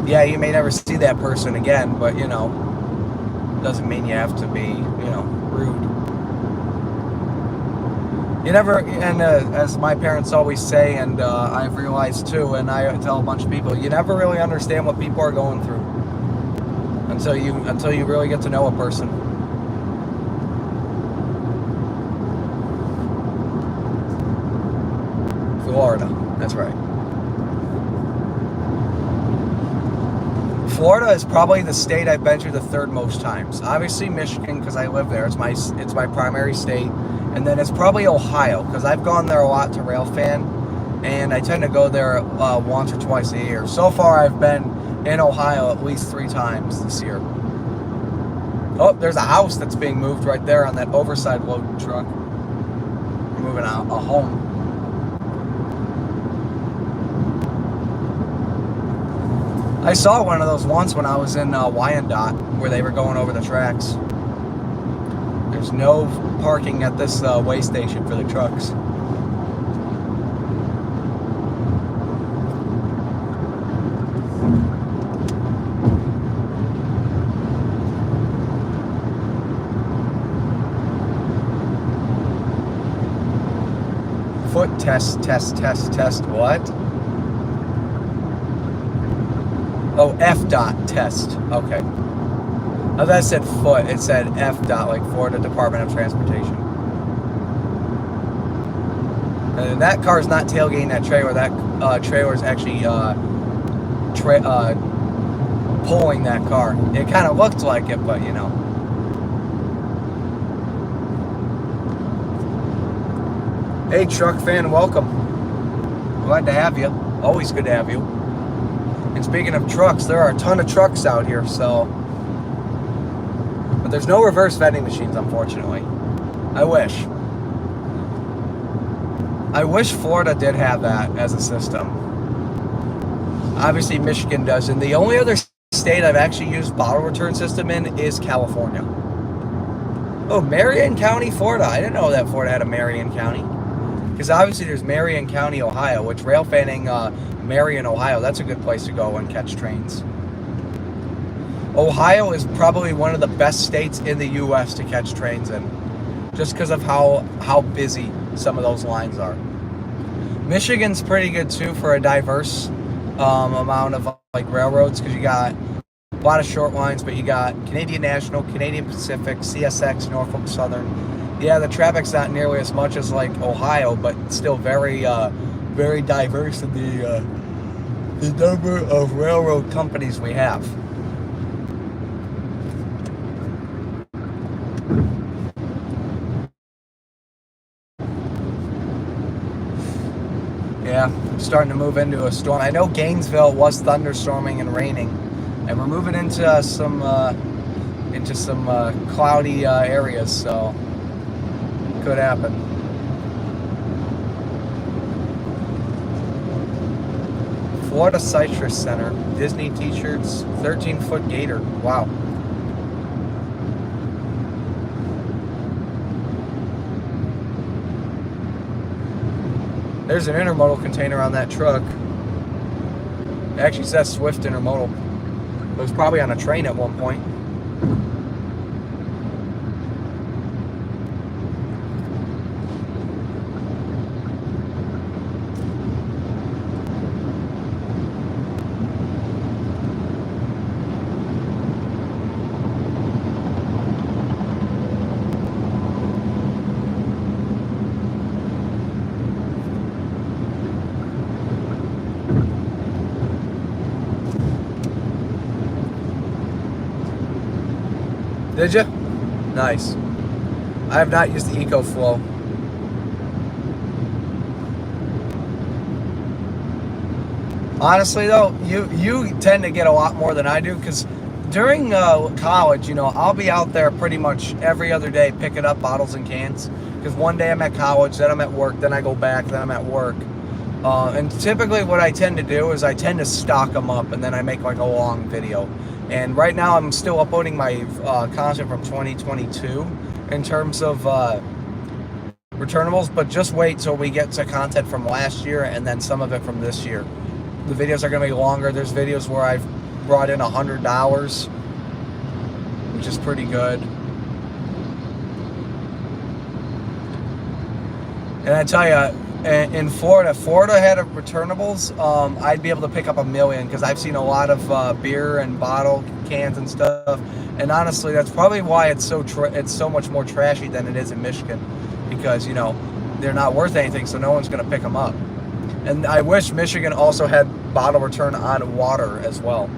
Yeah, you may never see that person again, but you know, doesn't mean you have to be, you know, rude. You never, and as my parents always say, and I've realized too, and I tell a bunch of people, you never really understand what people are going through until you really get to know a person. Florida, that's right. Florida is probably the state I've been to the third most times. Obviously Michigan, because I live there. It's my primary state. And then it's probably Ohio, because I've gone there a lot to Railfan, and I tend to go there once or twice a year. So far I've been in Ohio at least 3 times this year. Oh, there's a house that's being moved right there on that oversized load truck. We're moving out a home. I saw one of those once when I was in Wyandotte, where they were going over the tracks. There's no parking at this way station for the trucks. Foot test, what? Oh, F-dot test, okay. Oh, that said foot, it said F-dot, like Florida Department of Transportation. And that car's not tailgating that trailer, that trailer is actually pulling that car. It kind of looked like it, but you know. Hey, truck fan, welcome. Glad to have you. Always good to have you. And speaking of trucks, there are a ton of trucks out here, so. But there's no reverse vending machines, unfortunately. I wish. I wish Florida did have that as a system. Obviously, Michigan does. And the only other state I've actually used bottle return system in is California. Oh, Marion County, Florida. I didn't know that Florida had a Marion County. Because obviously there's Marion County, Ohio, which rail fanning Marion, Ohio, that's a good place to go and catch trains. Ohio is probably one of the best states in the U.S. to catch trains in, just because of how busy some of those lines are. Michigan's pretty good too for a diverse amount of like railroads, because you got a lot of short lines, but you got Canadian National, Canadian Pacific, CSX, Norfolk Southern. Yeah, the traffic's not nearly as much as like Ohio, but still very diverse in the number of railroad companies we have. Yeah, starting to move into a storm. I know Gainesville was thunderstorming and raining, and we're moving into some cloudy areas, so could happen. Florida Citrus Center, Disney t-shirts, 13-foot gator. Wow. There's an intermodal container on that truck. It actually says Swift Intermodal. It was probably on a train at one point. Did you? Nice. I have not used the EcoFlow. Honestly though, you tend to get a lot more than I do, because during college, you know, I'll be out there pretty much every other day picking up bottles and cans, because one day I'm at college, then I'm at work, then I go back, then I'm at work. And typically what I tend to do is I tend to stock them up, and then I make like a long video. And right now I'm still uploading my content from 2022 in terms of returnables, but just wait till we get to content from last year and then some of it from this year. The videos are going to be longer. There's videos where I've brought in $100, which is pretty good. And I tell you, in Florida had returnables, I'd be able to pick up 1 million, because I've seen a lot of beer and bottle cans and stuff. And honestly, that's probably why it's so much more trashy than it is in Michigan, because, you know, they're not worth anything, so no one's going to pick them up. And I wish Michigan also had bottle return on water as well,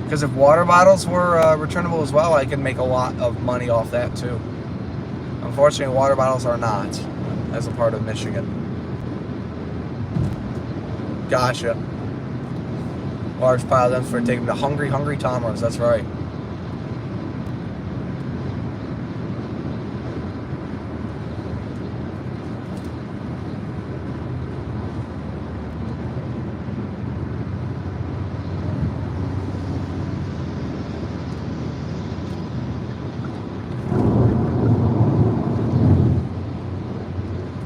because if water bottles were returnable as well, I could make a lot of money off that too. Unfortunately, water bottles are not, as a part of Michigan. Gotcha. Large pile of them for taking them to Hungry Hungry Tomras. That's right.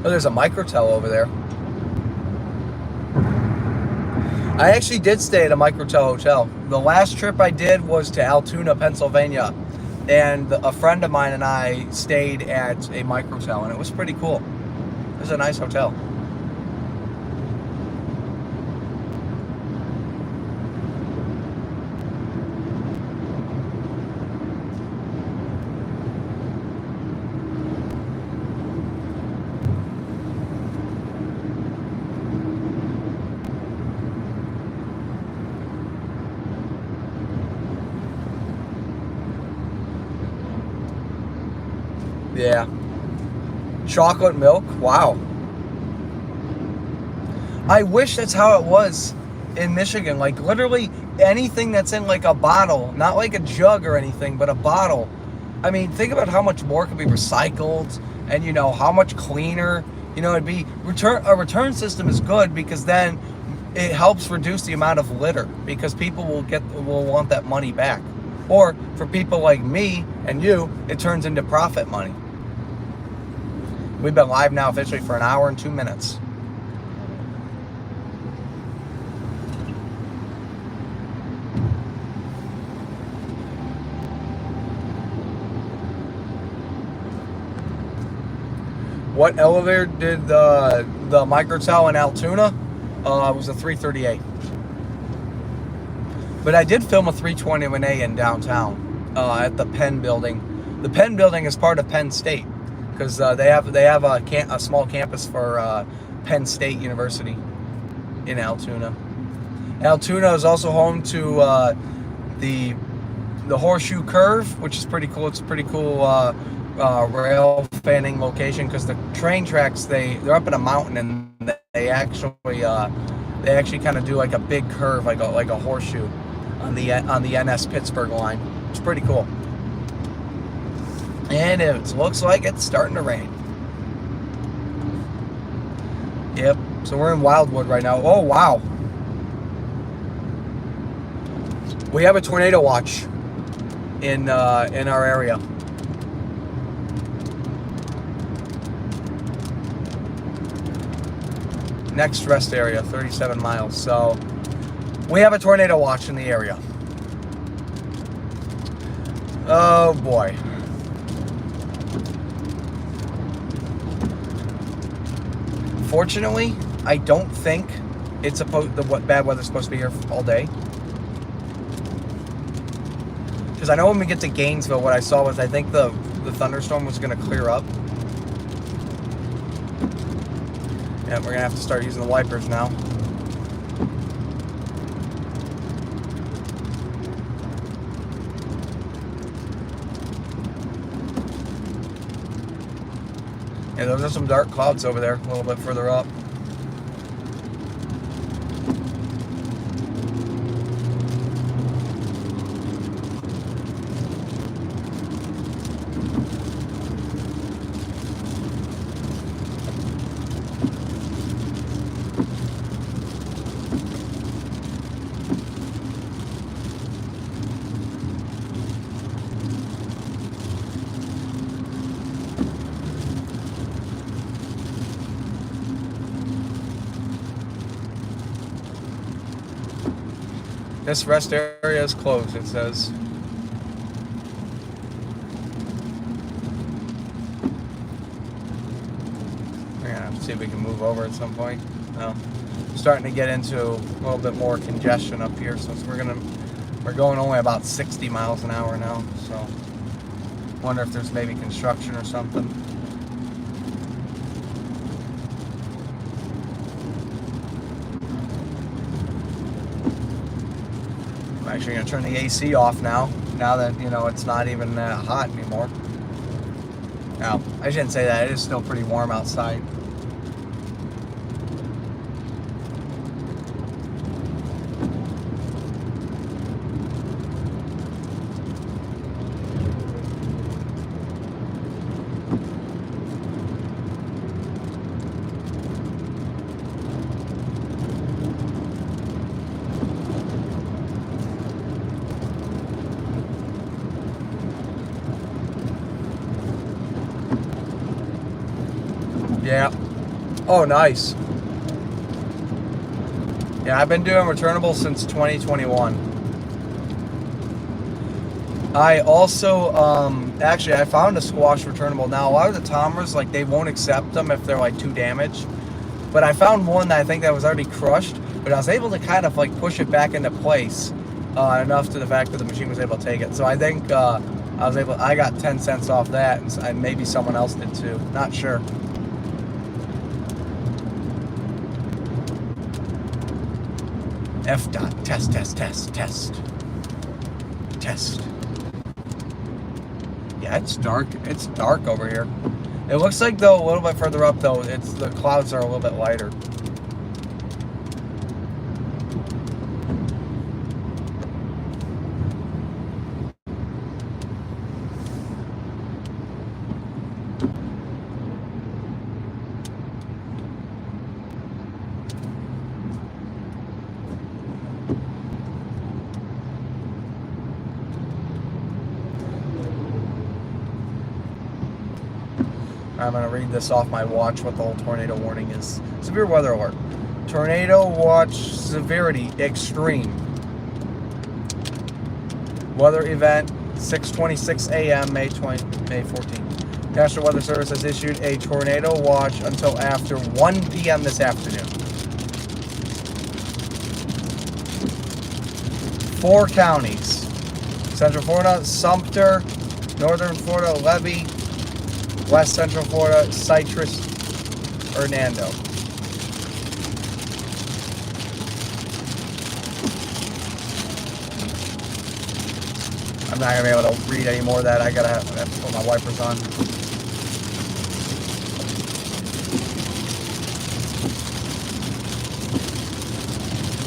Oh, there's a microtel over there. I actually did stay at a microtel hotel. The last trip I did was to Altoona, Pennsylvania, and a friend of mine and I stayed at a microtel, and it was pretty cool. It was a nice hotel. Yeah. Chocolate milk? Wow. I wish that's how it was in Michigan. Like, literally anything that's in like a bottle, not like a jug or anything, but a bottle. I mean, think about how much more could be recycled, and you know how much cleaner. You know, it'd be a return system is good, because then it helps reduce the amount of litter, because people will want that money back. Or for people like me and you, it turns into profit money. We've been live now officially for 1 hour and 2 minutes. What elevator did the microtel in Altoona? It was a 338. But I did film a 321A in downtown at the Penn building. The Penn building is part of Penn State, because they have a small campus for Penn State University in Altoona. Altoona is also home to the Horseshoe Curve, which is pretty cool. It's a pretty cool rail fanning location, because the train tracks they're up in a mountain, and they actually kind of do like a big curve, like a horseshoe on the NS Pittsburgh line. It's pretty cool. And it looks like it's starting to rain. Yep. So we're in Wildwood right now. Oh wow. We have a tornado watch in our area. Next rest area, 37 miles. So we have a tornado watch in the area. Oh boy. Fortunately, I don't think it's bad weather's supposed to be here all day. Because I know when we get to Gainesville, what I saw was I think the thunderstorm was going to clear up. Yeah, we're going to have to start using the wipers now. Yeah, those are some dark clouds over there, a little bit further up. This rest area is closed, it says. We're gonna have to see if we can move over at some point. No. We're starting to get into a little bit more congestion up here, so we're going only about 60 miles an hour now, so wonder if there's maybe construction or something. I'm actually going to turn the AC off now that, you know, it's not even hot anymore. Now, I shouldn't say that. It is still pretty warm outside. Yeah. Oh, nice. Yeah, I've been doing returnables since 2021. I also, actually, I found a squash returnable. Now, a lot of the Tomers, like, they won't accept them if they're, like, too damaged. But I found one that I think that was already crushed, but I was able to kind of, like, push it back into place enough to the fact that the machine was able to take it. So I think I got 10 cents off that, and maybe someone else did too. Not sure. F dot test. Yeah, it's dark. It's dark over here. It looks like, though, a little bit further up, though, the clouds are a little bit lighter. I'm going to read this off my watch, what the whole tornado warning is. Severe weather alert. Tornado watch severity extreme. Weather event 6:26 a.m. May 14th. National Weather Service has issued a tornado watch until after 1 p.m. this afternoon. 4 counties. Central Florida, Sumter, Northern Florida, Levy, West Central Florida, Citrus, Hernando. I'm not going to be able to read any more of that. I have to put my wipers on.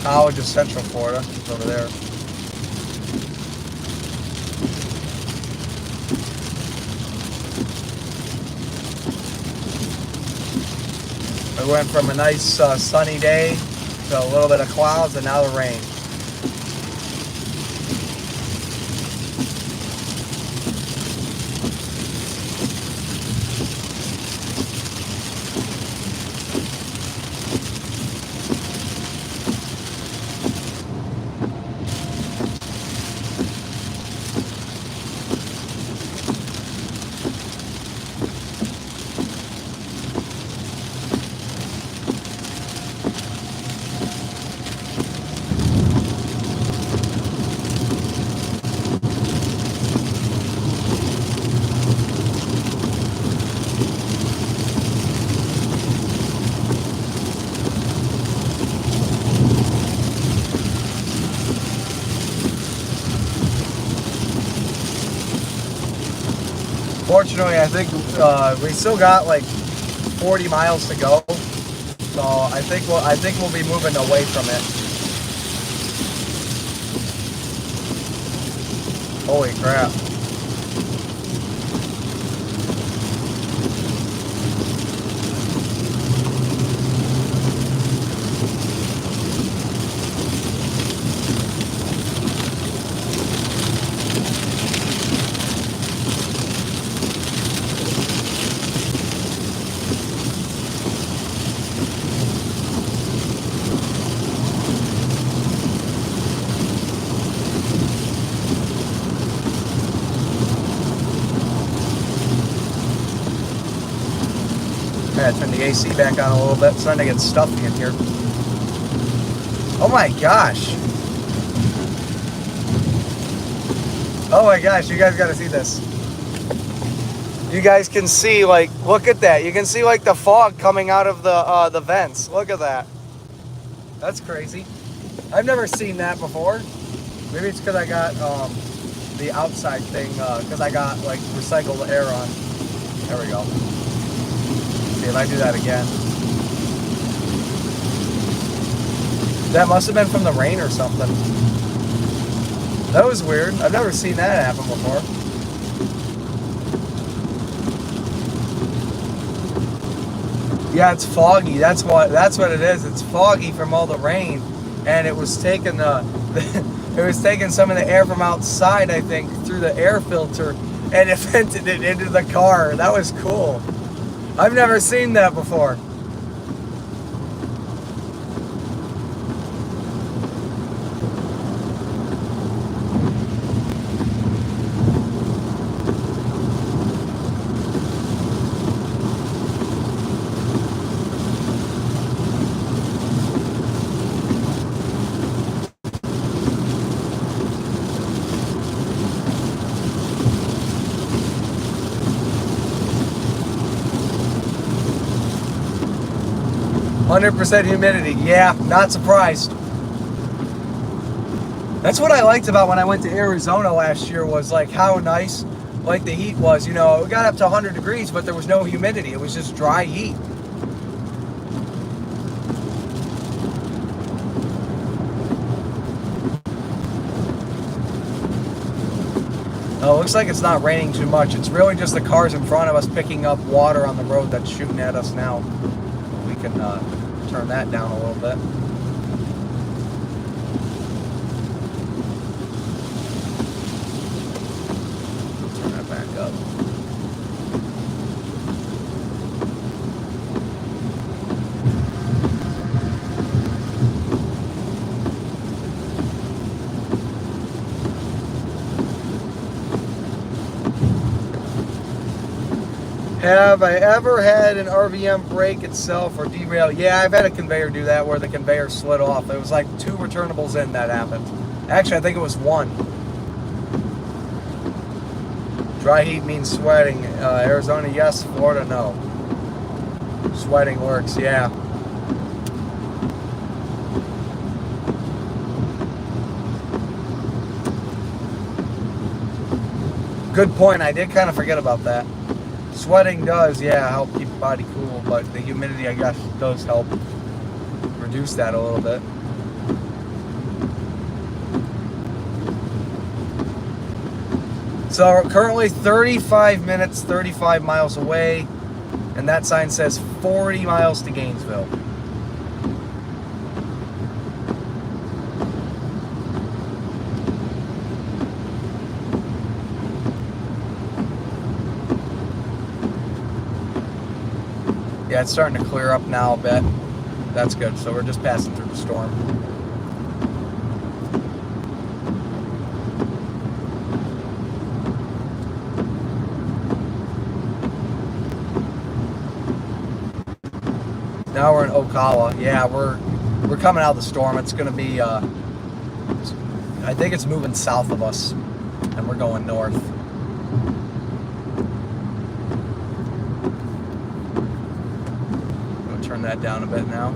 College of Central Florida. It's over there. We went from a nice sunny day to a little bit of clouds and now the rain. Fortunately, I think we still got like 40 miles to go, so I think we'll be moving away from it. Holy crap! I turn the AC back on a little bit. It's starting to get stuffy in here. Oh my gosh. Oh my gosh, you guys got to see this. You guys can see, like, look at that. You can see, like, the fog coming out of the vents. Look at that. That's crazy. I've never seen that before. Maybe it's because I got the outside thing, because I got, like, recycled air on. There we go. If I do that again. That must have been from the rain or something. That was weird. I've never seen that happen before. Yeah, it's foggy. That's what it is. It's foggy from all the rain, and it was taking it was taking some of the air from outside, I think, through the air filter, and it vented it into the car. That was cool. I've never seen that before. %, humidity. Yeah, not surprised. That's what I liked about when I went to Arizona last year, was like how nice like the heat was. You know, it got up to 100 degrees, but there was no humidity. It was just dry heat. Oh, it looks like it's not raining too much. It's really just the cars in front of us picking up water on the road that's shooting at us now. We can turn that down a little bit. Turn that back up. Have I ever had an RVM break itself or derail? Yeah, I've had a conveyor do that where the conveyor slid off. It was like 2 returnables in that happened. Actually, I think it was 1. Dry heat means sweating. Arizona, yes. Florida, no. Sweating works, yeah. Good point. I did kind of forget about that. Sweating does, yeah, help keep the body cool, but the humidity, I guess, does help reduce that a little bit. So currently 35 minutes, 35 miles away, and that sign says 40 miles to Gainesville. Yeah, it's starting to clear up now a bit. That's good. So we're just passing through the storm. Now we're in Ocala. Yeah, we're coming out of the storm. It's going to be, I think it's moving south of us, and we're going north. Turn that down a bit now.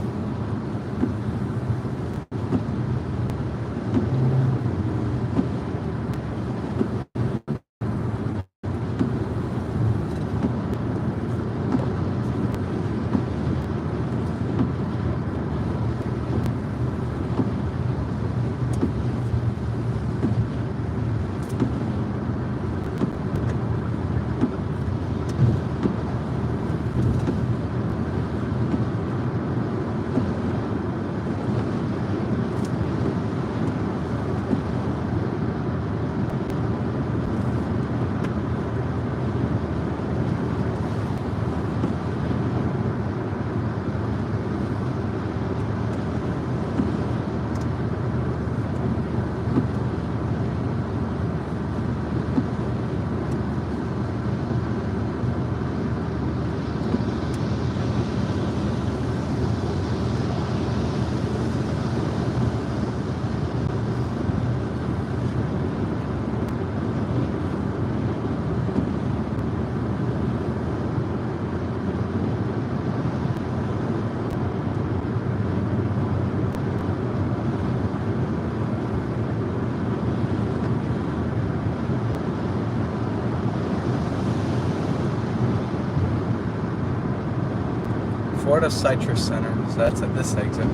Florida Citrus Center. So that's at this exit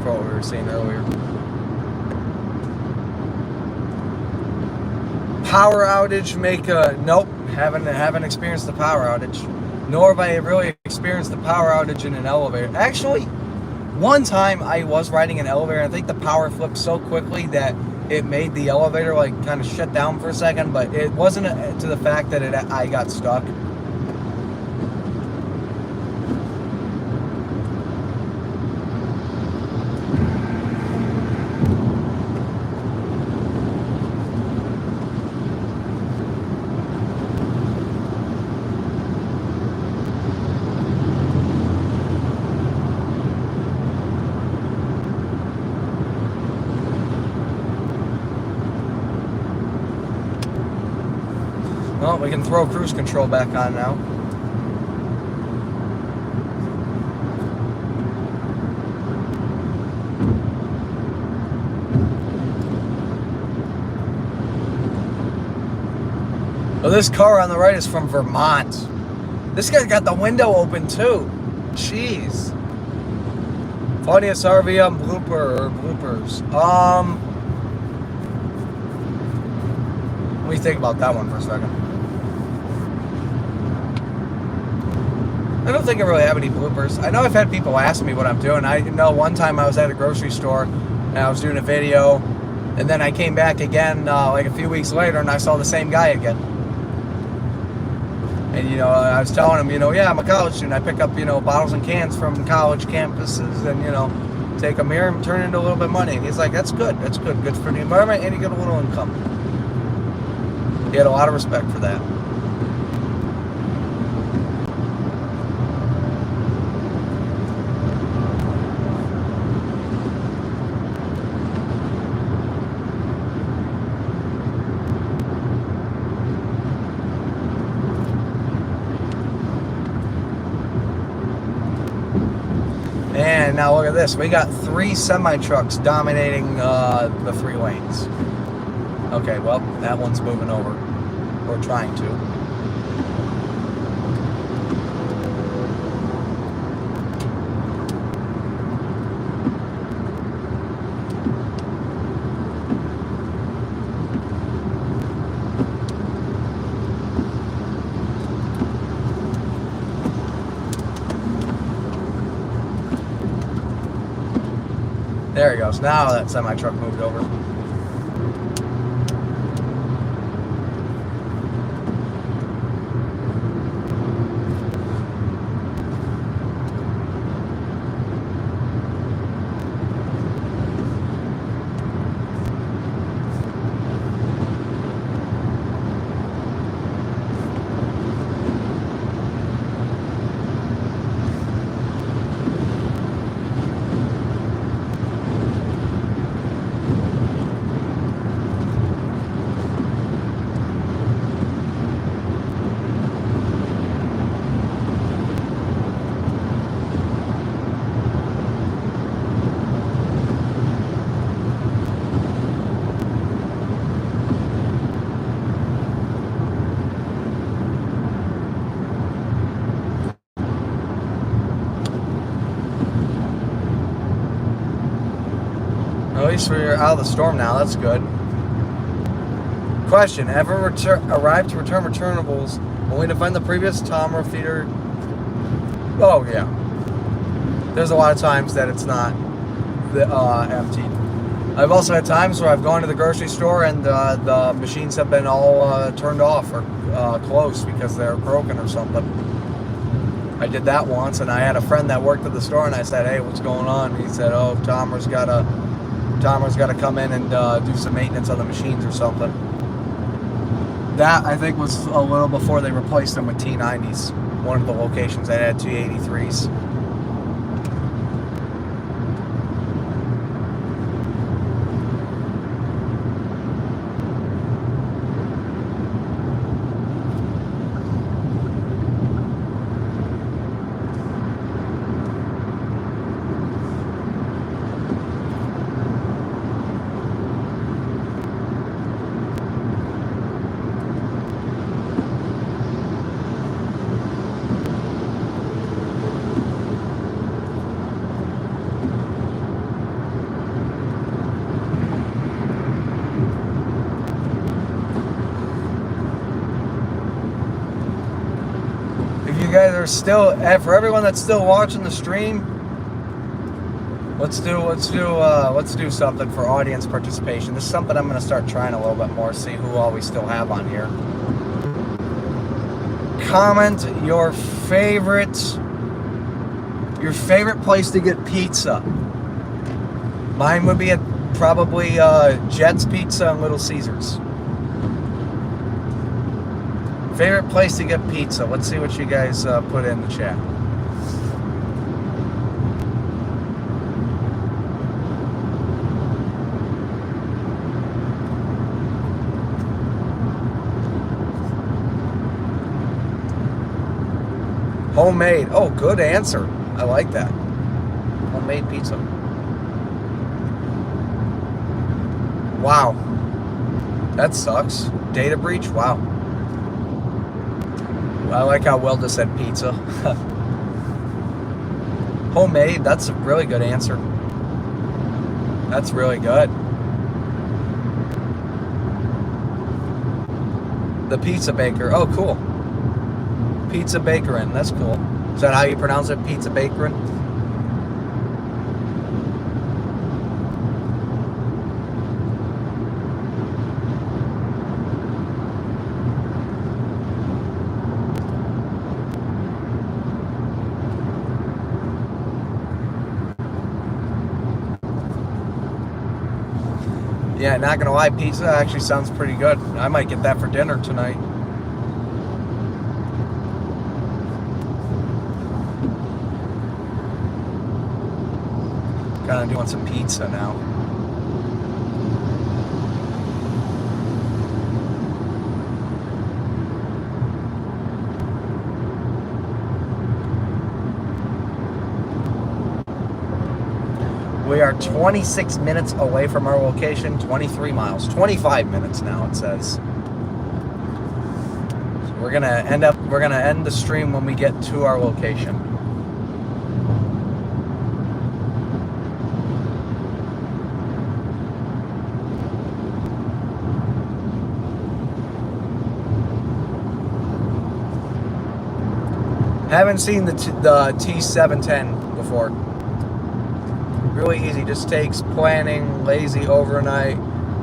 for what we were seeing earlier. Power outage nope, haven't experienced the power outage. Nor have I really experienced the power outage in an elevator. Actually, one time I was riding an elevator and I think the power flipped so quickly that it made the elevator like kind of shut down for a second, but it wasn't to the fact that I got stuck. we can throw cruise control back on now. Well, this car on the right is from Vermont. This guy's got the window open too. Jeez. Funniest RVM blooper or bloopers. Let me think about that one for a second. I don't think I really have any bloopers. I know I've had people ask me what I'm doing. I know one time I was at a grocery store and I was doing a video, and then I came back again like a few weeks later and I saw the same guy again. And, you know, I was telling him, you know, yeah, I'm a college student. I pick up, you know, bottles and cans from college campuses and, you know, take them here and turn it into a little bit of money. And he's like, that's good. That's good. Good for the environment, and you get a little income. He had a lot of respect for that. And now look at this. We got 3 semi-trucks dominating the 3 lanes. Okay, well, that one's moving over. Or trying to. There he goes. Now that semi-truck moved over. At least we're out of the storm now. That's good. Question: ever arrived to return returnables only to find the previous Tomra feeder? Oh yeah. There's a lot of times that it's not empty. I've also had times where I've gone to the grocery store and the machines have been all turned off or closed because they're broken or something. I did that once, and I had a friend that worked at the store, and I said, "Hey, what's going on?" And he said, "Oh, Tomra's got to come in and do some maintenance on the machines or something." That, I think, was a little before they replaced them with T90s. One of the locations that had T83s. You guys are still, for everyone that's still watching the stream, let's do something for audience participation. This is something I'm going to start trying a little bit more, see who all we still have on here. Comment your favorite place to get pizza. Mine would be probably Jet's Pizza and Little Caesars. Favorite place to get pizza. Let's see what you guys put in the chat. Homemade. Oh, good answer. I like that. Homemade pizza. Wow. That sucks. Data breach? Wow. I like how Wilda said pizza. Homemade, that's a really good answer. That's really good. The pizza baker. Oh, cool. Pizza bakerin. That's cool. Is that how you pronounce it? Pizza bakerin? Yeah, not gonna lie, pizza actually sounds pretty good. I might get that for dinner tonight. Kind of doing some pizza now. We are 26 minutes away from our location, 23 miles, 25 minutes now it says. So we're gonna end the stream when we get to our location. Haven't seen the T710 before. Really easy, just takes planning, lazy overnight,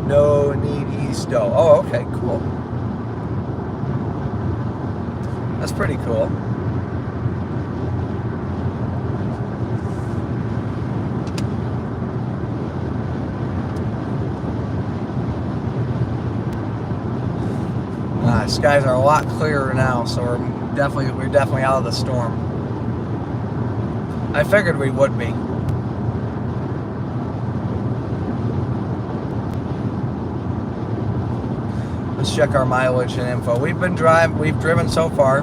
no need east dough. Oh, okay, cool. That's pretty cool. Skies are a lot clearer now, so we're definitely out of the storm. I figured we would be. Let's check our mileage and info. We've driven so far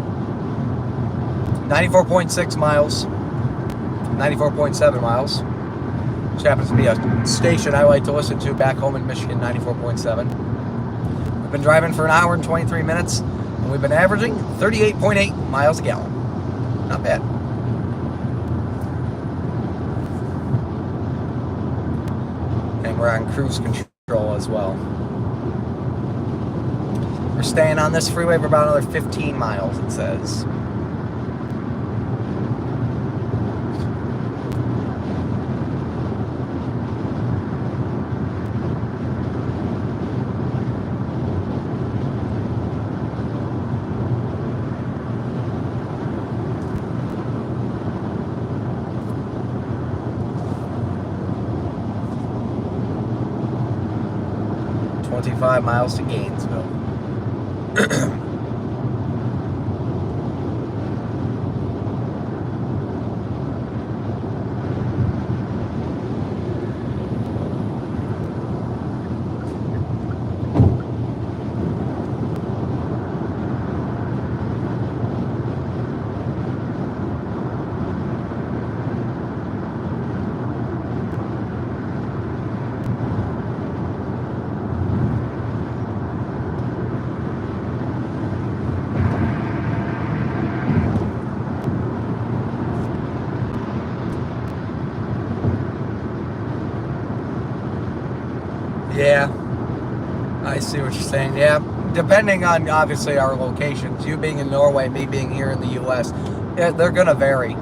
94.6 miles, 94.7 miles, which happens to be a station I like to listen to back home in Michigan, 94.7. We've been driving for an hour and 23 minutes, and we've been averaging 38.8 miles a gallon. Not bad. And we're on cruise control as well. We're staying on this freeway for about another 15 miles, it says. Miles to Gainesville. Yeah, I see what you're saying. Yeah, depending on obviously our locations, you being in Norway, me being here in the U.S., yeah, they're gonna vary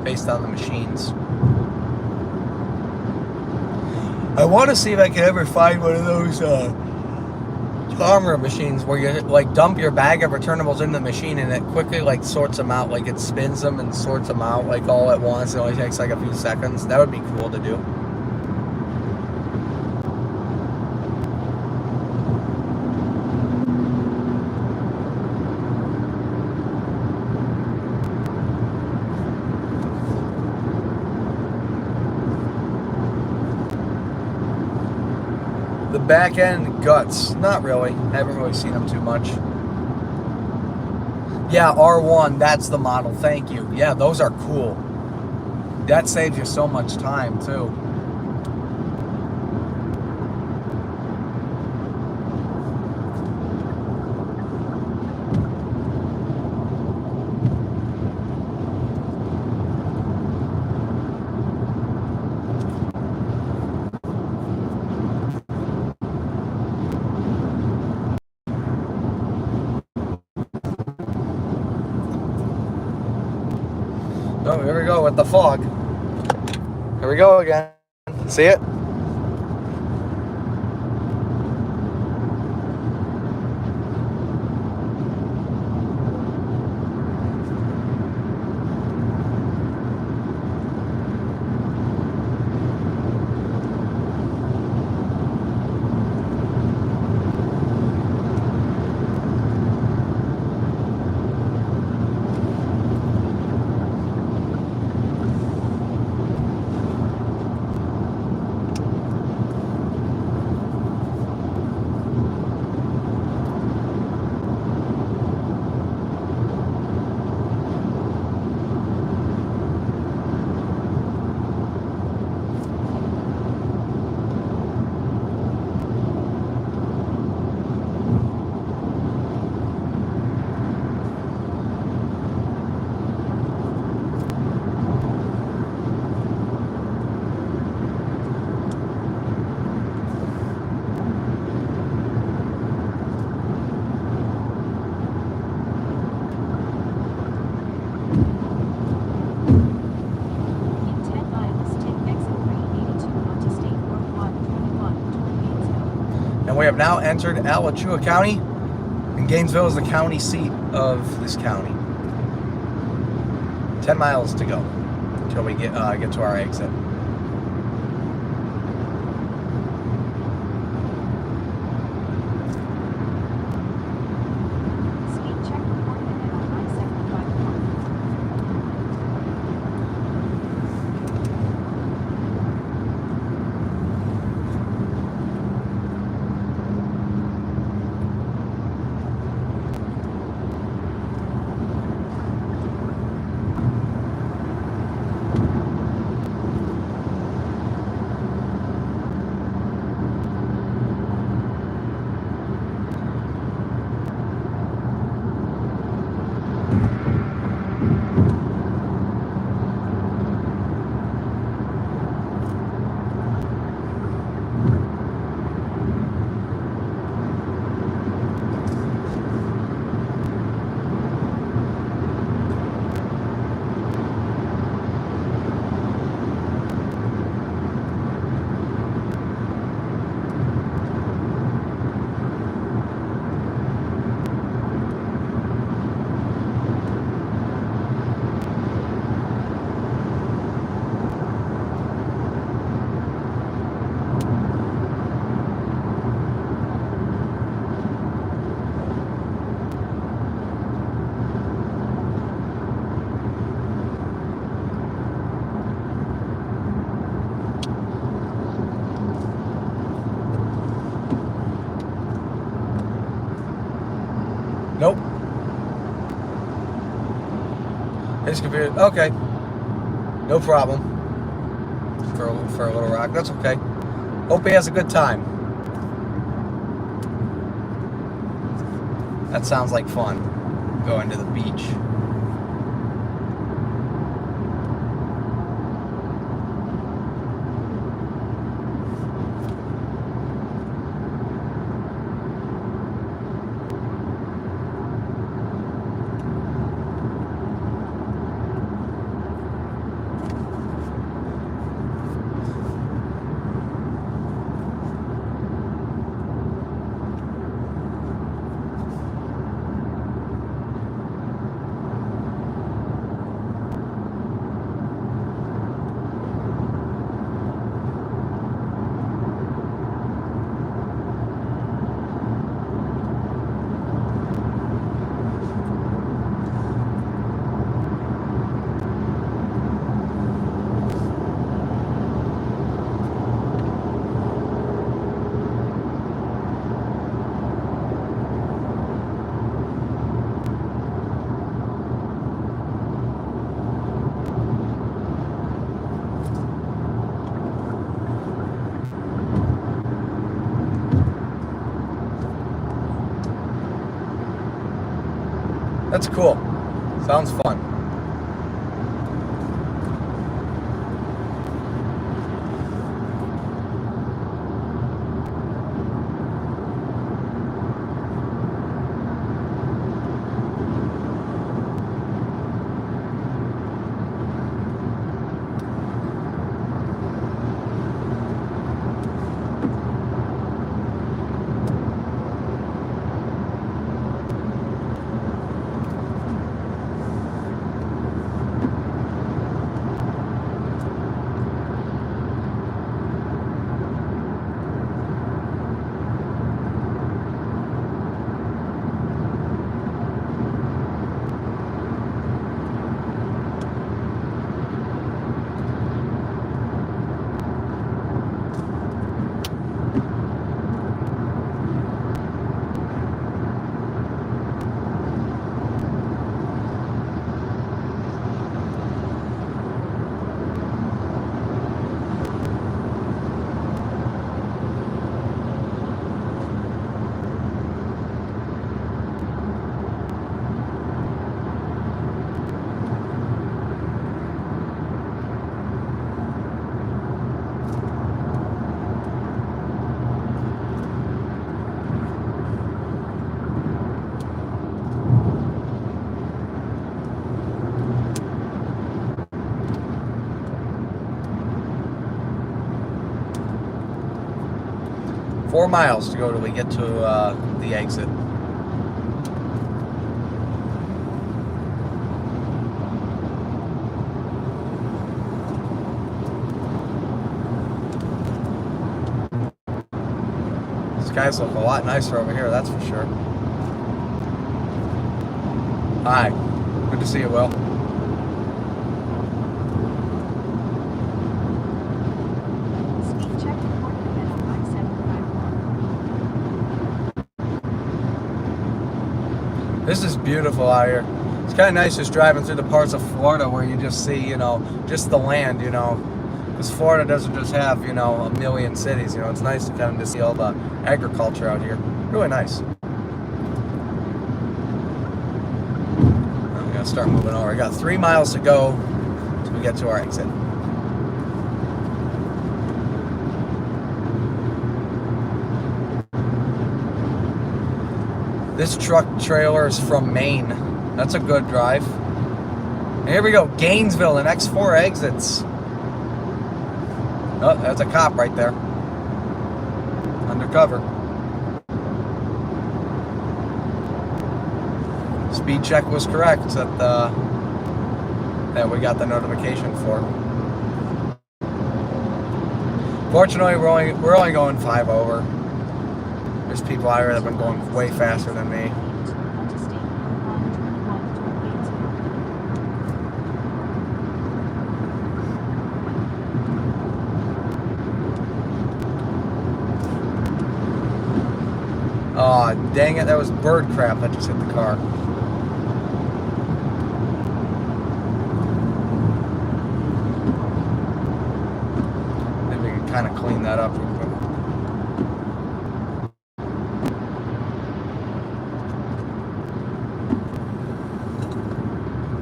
based on the machines. I want to see if I can ever find one of those timer machines where you like dump your bag of returnables in the machine and it quickly like sorts them out, like it spins them and sorts them out like all at once. It only takes like a few seconds. That would be cool to do. The back end guts, not really. I haven't really seen them too much. Yeah, R1, that's the model. Thank you. Yeah, those are cool. That saves you so much time too. Oh, here we go with the fog. Here we go again. See it? In 10 miles, take exit 382 onto State Road 121 toward Gainesville. And we have now entered Alachua County, and Gainesville is the county seat of this county. 10 miles to go until we get to our exit. Speed check reported ahead on I-75 north. Nope. His computer. Okay. No problem. For a little rock. That's okay. Hope he has a good time. That sounds like fun. Going to the beach. That's cool. Sounds fun. Four miles to go till we get to the exit. Skies look a lot nicer over here, that's for sure. Hi, good to see you, Will. Speed check reported ahead on I-751. This is beautiful out here. It's kind of nice just driving through the parts of Florida where you just see, just the land, because Florida doesn't just have, a million cities, it's nice to kind of just see all the agriculture out here. Really nice. I'm gonna start moving over. I got 3 miles to go till we get to our exit. This truck trailer is from Maine. That's a good drive. And here we go, Gainesville, the next 4 exits. Oh, that's a cop right there. Undercover. Speed check was correct that we got the notification for. Fortunately, we're only going 5 over. There's people out here that have been going way faster than me. Aw, oh, dang it, that was bird crap that just hit the car. Maybe we can kind of clean that up real quick.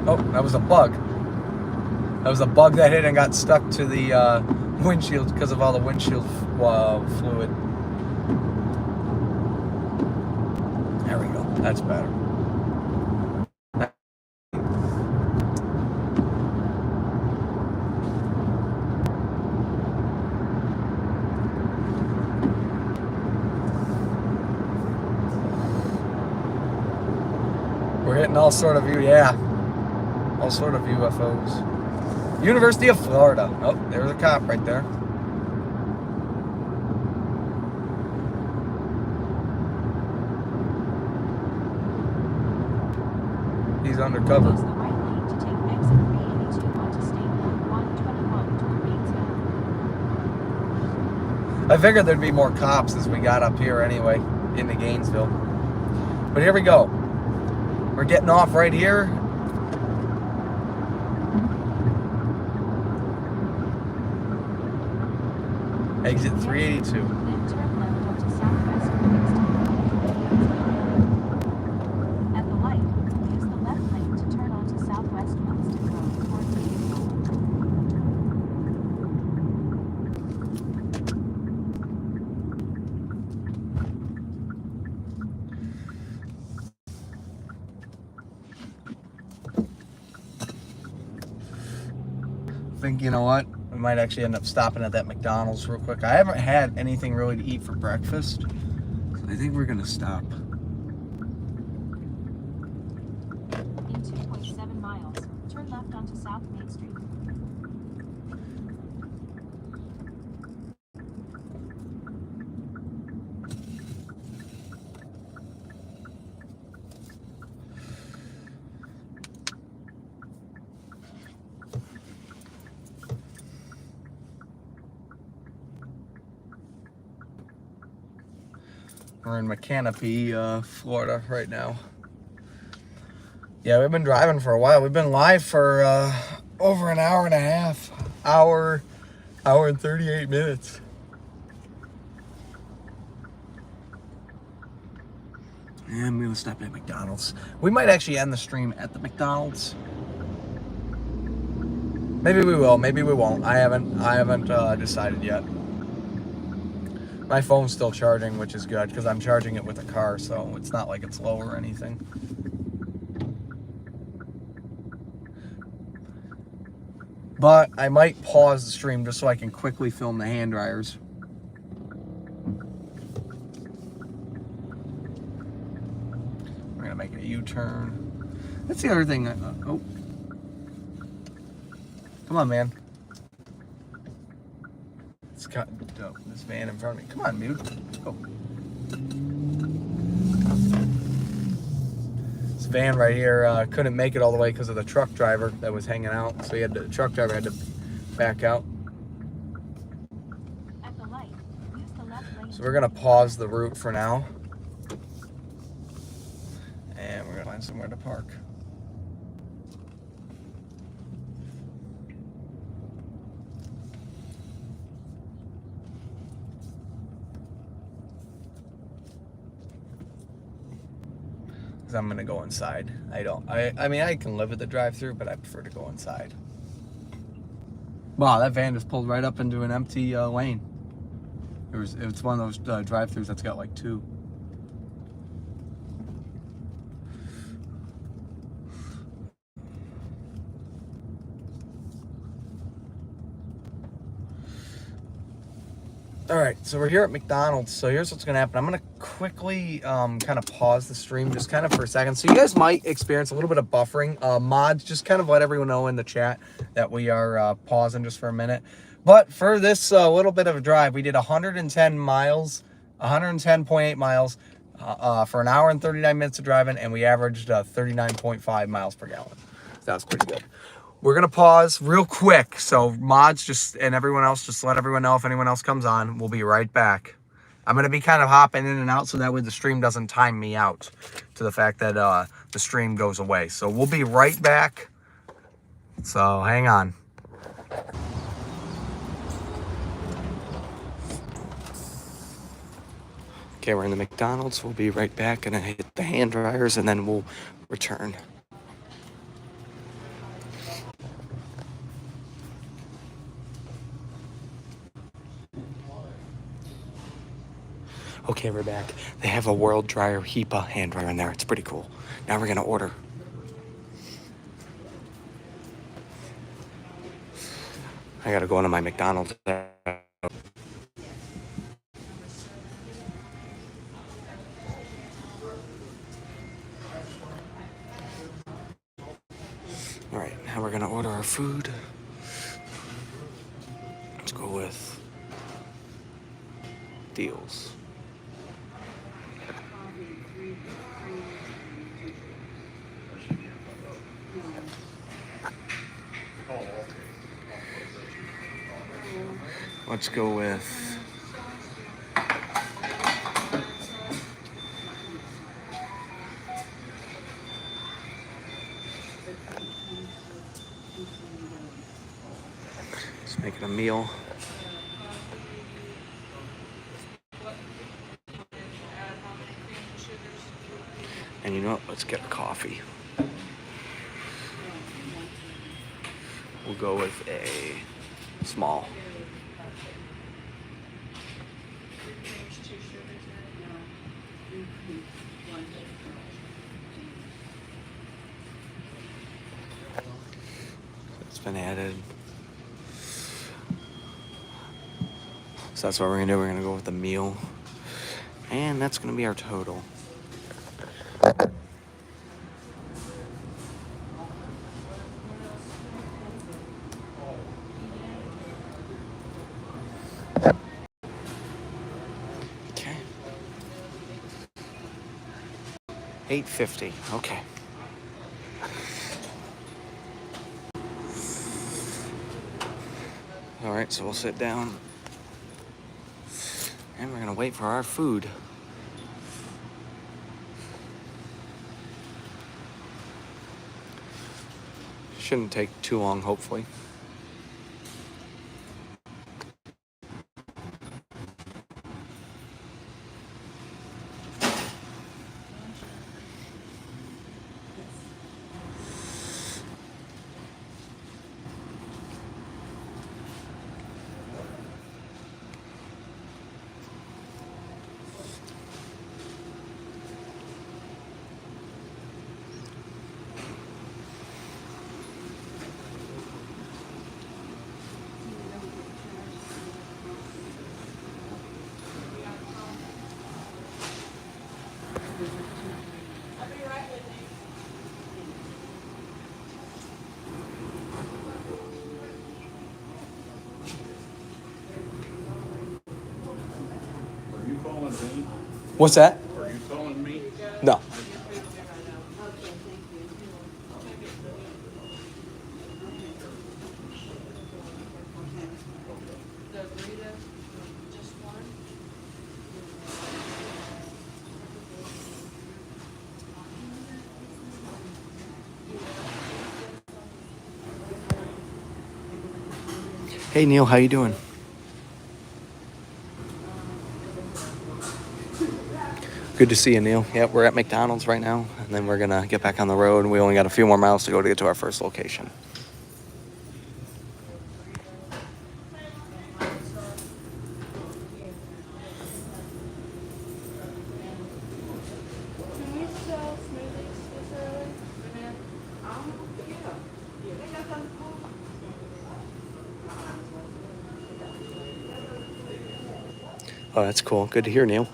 Oh, that was a bug. That was a bug that hit and got stuck to the windshield because of all the windshield fluid. There we go. That's better. We're hitting all sort of all sort of UFOs. University of Florida. Oh, there's a cop right there. He's undercover. Use the right lane to take exit 382 onto State Road 121 toward Gainesville. I figured there'd be more cops as we got up here anyway, into Gainesville. But here we go. We're getting off right here. Exit 382. Then turn left onto Southwest Livingston. At the light, use the left think, you know what? We might actually end up stopping at that McDonald's real quick. I haven't had anything really to eat for breakfast. So I think we're gonna stop. In 2.7 miles, turn left onto South Main Street. We're in Mechanipe, Florida right now. Yeah, we've been driving for a while. We've been live for over an hour and a half. Hour and 38 minutes. And I'm gonna stop at McDonald's. We might actually end the stream at the McDonald's. Maybe we will, maybe we won't. I haven't decided yet. My phone's still charging, which is good because I'm charging it with a car, so it's not like it's low or anything. But I might pause the stream just so I can quickly film the hand dryers. We're gonna make a U-turn. That's the other thing. Oh, come on, man. It's got this van in front of me. Come on, dude. Let's go. This van right here couldn't make it all the way because of the truck driver that was hanging out. So the truck driver had to back out. At the light, use the left lane. So we're gonna pause the route for now. And we're gonna find somewhere to park. I'm gonna go inside. I mean, I can live at the drive-thru, but I prefer to go inside. Wow, that van just pulled right up into an empty lane. It's one of those drive-thrus that's got like two. All right, so we're here at McDonald's. So here's what's gonna happen. I'm gonna quickly kind of pause the stream just kind of for a second. So you guys might experience a little bit of buffering. Mods, just kind of let everyone know in the chat that we are pausing just for a minute. But for this little bit of a drive, we did 110 miles, 110.8 miles for an hour and 39 minutes of driving, and we averaged 39.5 miles per gallon. So that was pretty good. We're gonna pause real quick, so mods and everyone else, just let everyone know if anyone else comes on. We'll be right back. I'm gonna be kind of hopping in and out so that way the stream doesn't time me out to the fact that the stream goes away. So we'll be right back. So hang on. Okay, we're in the McDonald's. We'll be right back, and I hit the hand dryers, and then we'll return. Okay, we're back. They have a World Dryer HEPA hand dryer in there. It's pretty cool. Now we're gonna order. I gotta go into my McDonald's. All right, now we're gonna order our food. Let's go with deals. Let's go with just making a meal. And you know what? Let's get a coffee. We'll go with a small. It's been added. So that's what we're gonna do. We're gonna go with the meal. And that's gonna be our total. Okay. $8.50. Okay. All right, so we'll sit down and we're gonna wait for our food. Shouldn't take too long, hopefully. Are you calling me? What's that? Are you calling me? No. Hey Neil, how you doing? Good to see you, Neil. Yep, we're at McDonald's right now, and then we're gonna get back on the road. We only got a few more miles to go to get to our first location. Can we sell smoothies this early? Oh, that's cool. Good to hear, Neil.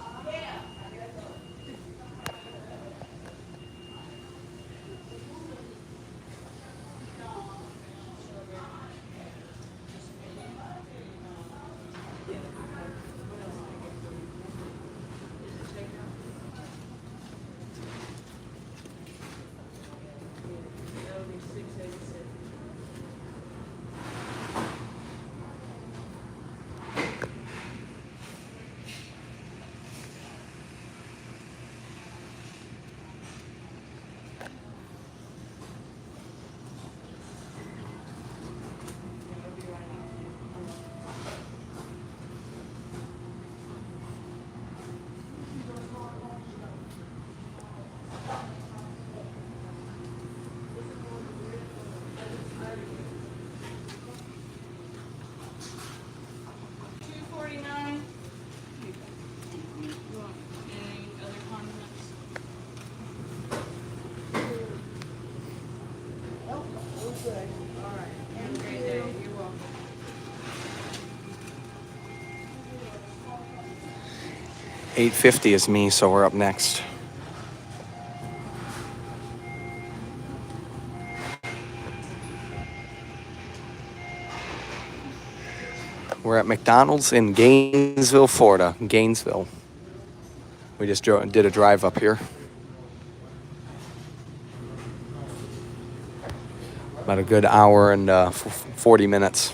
$2.49. You want any other condiments? All right. Have a great day. You're welcome. $8.50 is me, so we're up next. We're at McDonald's in Gainesville, Florida. Gainesville. We just did a drive up here. About a good hour and 40 minutes.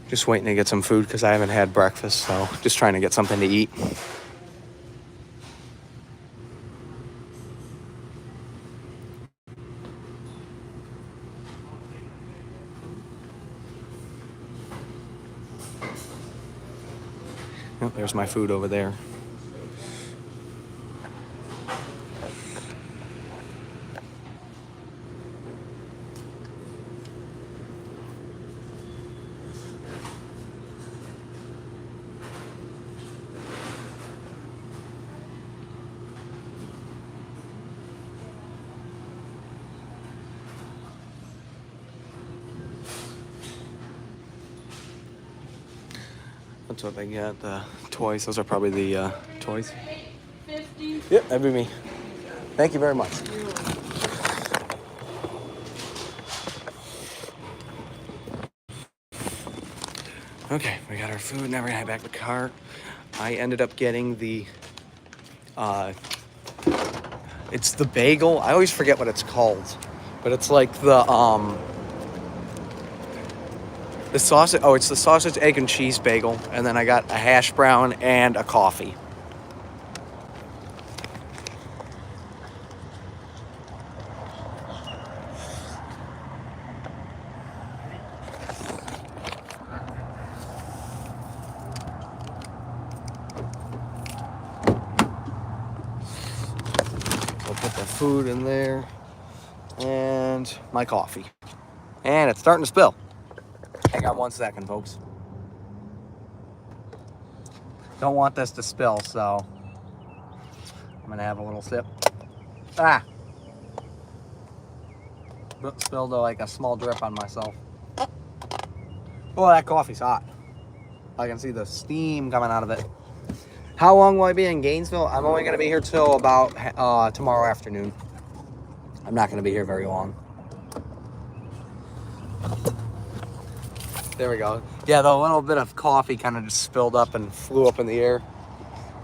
Just waiting to get some food because I haven't had breakfast, so just trying to get something to eat. Oh, there's my food over there. That's what they got, the toys. Those are probably the toys. 50. Yep, that'd be me. Thank you very much. Okay, we got our food. Now we're gonna head back to the car. I ended up getting the, it's the bagel. I always forget what it's called, but it's like the sausage. Oh, it's the sausage, egg, and cheese bagel. And then I got a hash brown and a coffee. I'll put the food in there and my coffee. And it's starting to spill. Hang on 1 second, folks. Don't want this to spill, so I'm gonna have a little sip. Ah! Spilled like a small drip on myself. Oh, that coffee's hot. I can see the steam coming out of it. How long will I be in Gainesville? I'm only gonna be here till about tomorrow afternoon. I'm not gonna be here very long. There we go. Yeah, the little bit of coffee kind of just spilled up and flew up in the air.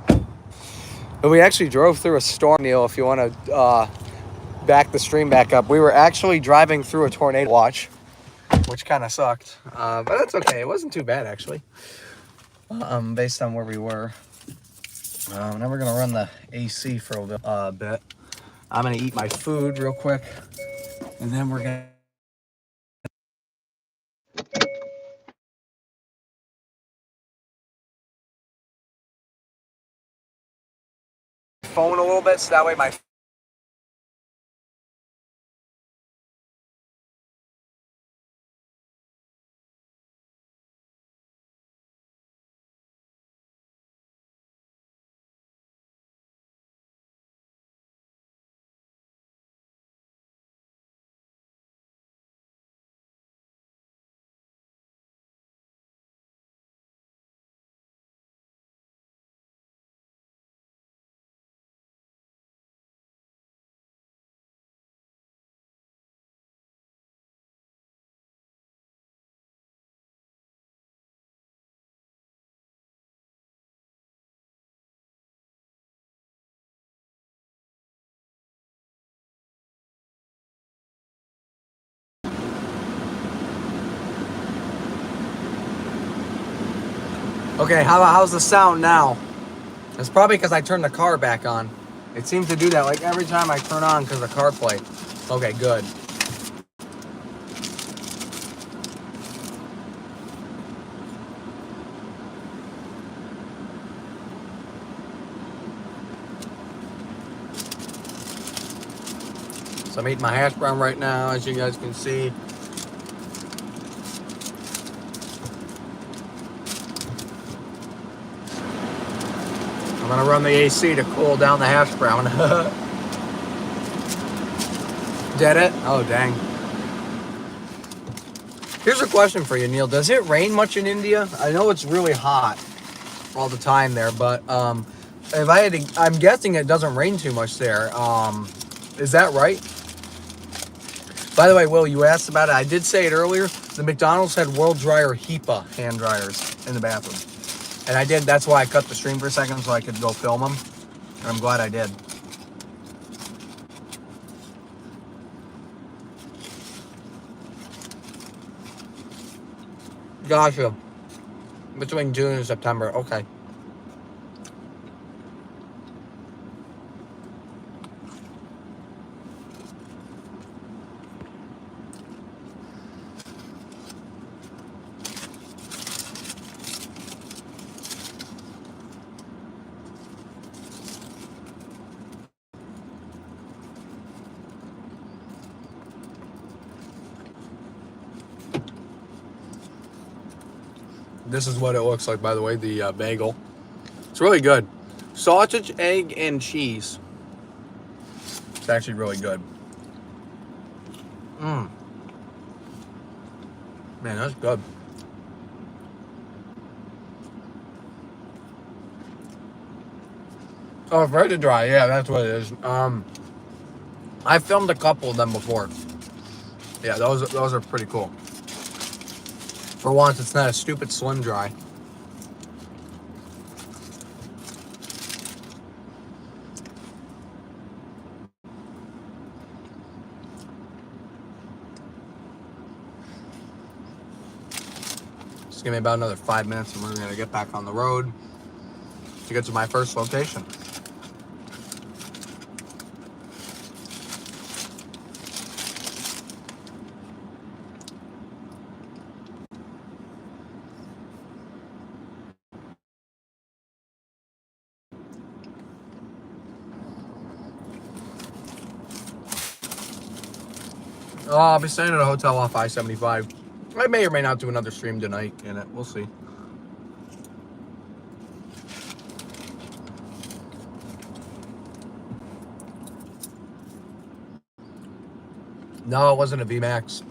But we actually drove through a storm, Neil, if you want to back the stream back up. We were actually driving through a tornado watch, which kind of sucked. But that's okay. It wasn't too bad, actually, based on where we were. Now we're going to run the AC for a bit. I'm going to eat my food real quick, and then we're going to phone a little bit, so that way my Okay, how's the sound now? It's probably because I turned the car back on. It seems to do that like every time I turn on because of CarPlay. Okay, good. So I'm eating my hash brown right now, as you guys can see. I'm gonna run the AC to cool down the hash brown. Did it? Oh, dang. Here's a question for you, Neil. Does it rain much in India? I know it's really hot all the time there, but if I had to, I'm guessing it doesn't rain too much there. Is that right? By the way, Will, you asked about it. I did say it earlier. The McDonald's had World Dryer HEPA hand dryers in the bathroom. And I did. That's why I cut the stream for a second so I could go film them. And I'm glad I did. Gotcha. Between June and September. Okay. This is what it looks like, by the way, the bagel. It's really good. Sausage, egg, and cheese. It's actually really good. Man, that's good. Oh, Ready to Dry. Yeah, that's what it is. I filmed a couple of them before. Yeah, those are pretty cool. For once, it's not a stupid slim dry. Just give me about another 5 minutes and we're gonna get back on the road to get to my first location. I'll be staying at a hotel off I-75. I may or may not do another stream tonight in it. We'll see. No, it wasn't a VMAX.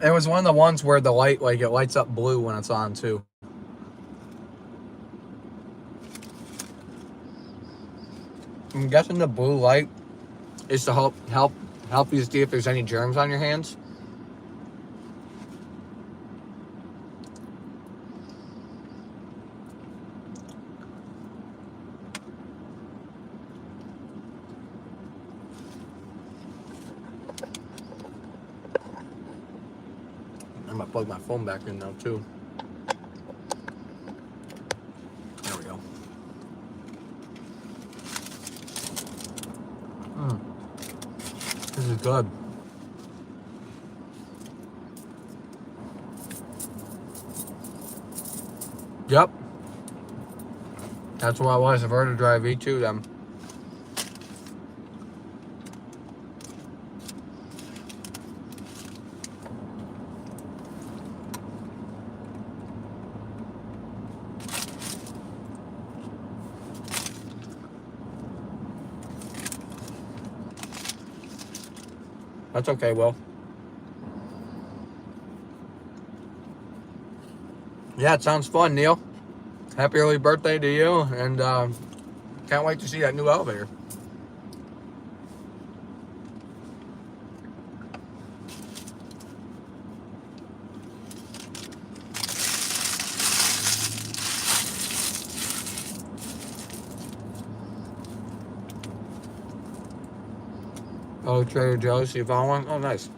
It was one of the ones where the light, like, it lights up blue when it's on too. I'm guessing the blue light is to help you see if there's any germs on your hands. I'm gonna plug my phone back in now too. There we go. This is good. Yep. That's what I was. I've heard to drive V2 then. That's okay, Will. Yeah, it sounds fun, Neil. Happy early birthday to you, and can't wait to see that new elevator. Oh, Trader Joe's, you found one? Oh, nice.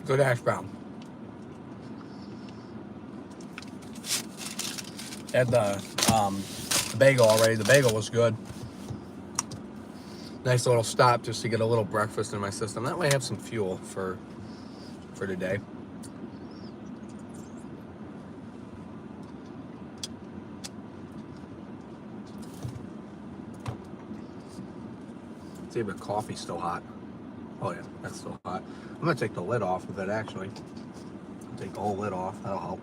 Good hash brown. Had the bagel already. The bagel was good. Nice little stop just to get a little breakfast in my system. That way I have some fuel for today. See if the coffee's still hot. Oh yeah, that's still hot. I'm gonna take the lid off of it actually. Take the whole lid off, that'll help.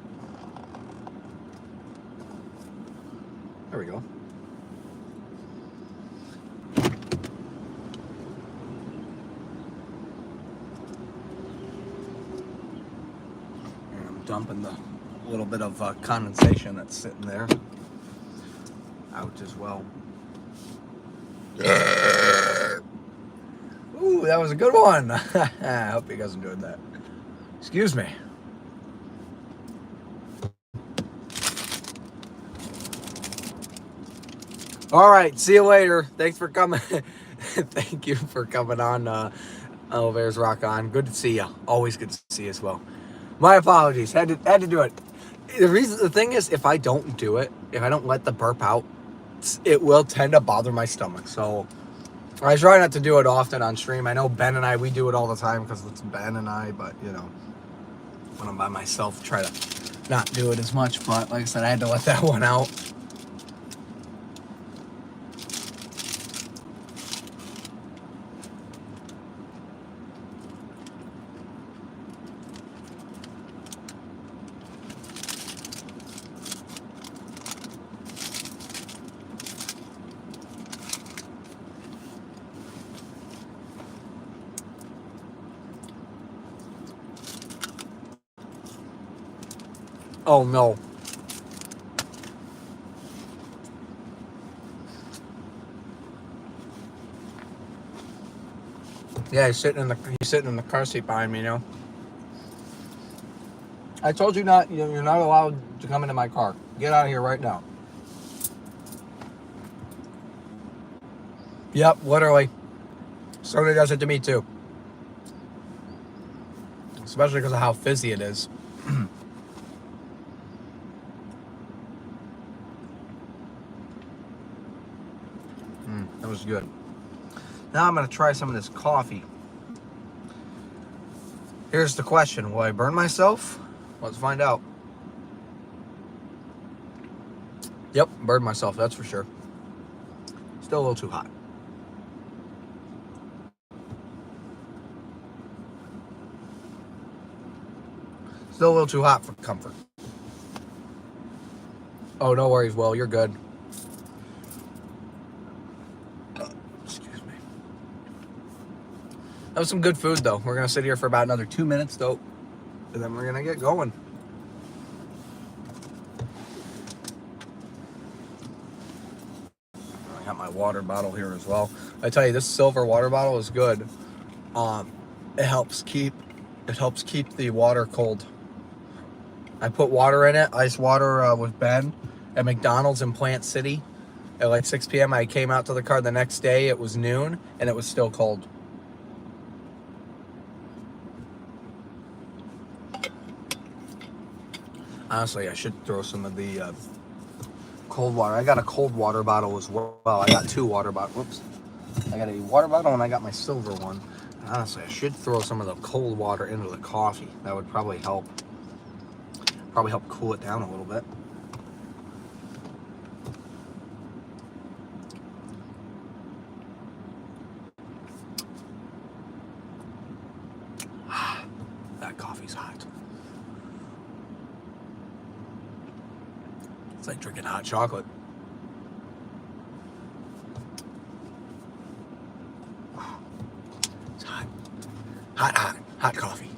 There we go. And I'm dumping the little bit of condensation that's sitting there out as well. Ooh, that was a good one. I hope you guys enjoyed that. Excuse me. All right, see you later. Thanks for coming. Thank you for coming on Elevators Rock On. Good to see you. Always good to see you as well. My apologies. Had to do it. The thing is, if I don't do it, if I don't let the burp out, it will tend to bother my stomach. So I try not to do it often on stream. I know Ben and we do it all the time because it's Ben and I, but you know, when I'm by myself, try to not do it as much. But like I said, I had to let that one out. Oh no. Yeah, he's sitting in the car seat behind me now. I told you you're not allowed to come into my car. Get out of here right now. Yep, literally. Soda does it to me too. Especially because of how fizzy it is. That was good. Now I'm going to try some of this coffee. Here's the question. Will I burn myself? Let's find out. Yep, burned myself, that's for sure. Still a little too hot. Still a little too hot for comfort. Oh, no worries, Will. You're good. Excuse me. That was some good food, though. We're going to sit here for about another 2 minutes, though. And then we're going to get going. I got my water bottle here as well. I tell you, this silver water bottle is good. It helps keep the water cold. I put water in it, ice water with Ben at McDonald's in Plant City at like 6 p.m. I came out to the car the next day. It was noon, and it was still cold. Honestly, I should throw some of the cold water. I got a cold water bottle as well. I got 2 water bottles. Whoops. I got a water bottle, and I got my silver one. Honestly, I should throw some of the cold water into the coffee. That would probably help. Probably help cool it down a little bit. That coffee's hot. It's like drinking hot chocolate. It's hot. Hot coffee.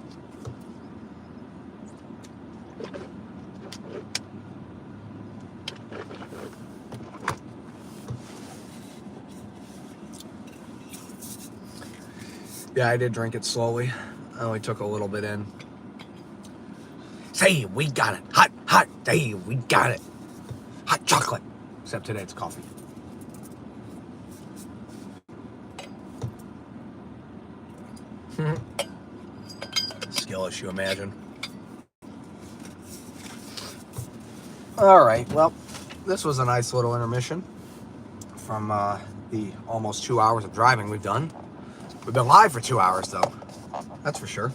Yeah, I did drink it slowly. I only took a little bit in. Say, we got it. Hot. Hey, we got it. Hot chocolate. Except today it's coffee. Skill issue, imagine. All right, well, this was a nice little intermission from the almost 2 hours of driving we've done. We've been live for 2 hours, though. That's for sure.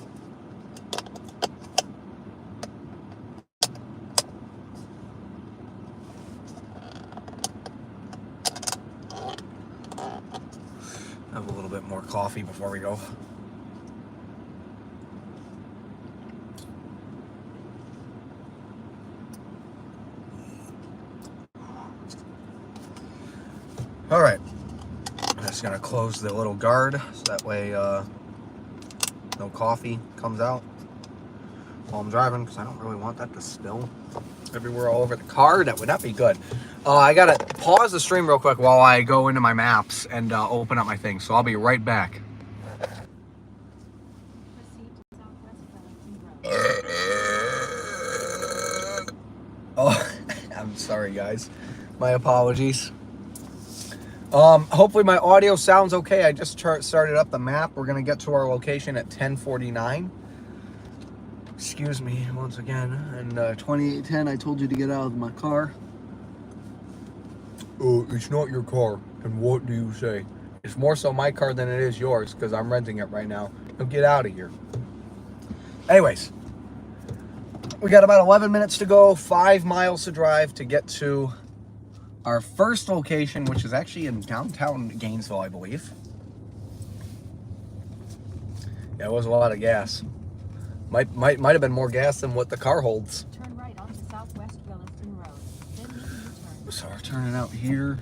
Have a little bit more coffee before we go. All right. I'm just gonna close the little guard so that way no coffee comes out while I'm driving, because I don't really want that to spill everywhere all over the car. That would not be good. I gotta pause the stream real quick while I go into my maps and open up my thing, so I'll be right back. Oh, I'm sorry guys, my apologies. Hopefully my audio sounds okay. I just started up the map. We're gonna get to our location at 10:49. Excuse me once again. And 2810, I told you to get out of my car. Oh, it's not your car. And what do you say? It's more so my car than it is yours, because I'm renting it right now. Now get out of here. Anyways, we got about 11 minutes to go, 5 miles to drive to get to our first location, which is actually in downtown Gainesville, I believe. Yeah, it was a lot of gas. Might have been more gas than what the car holds. Turn right onto Southwest Williston Road. Then make a U-turn. So we're turning out here.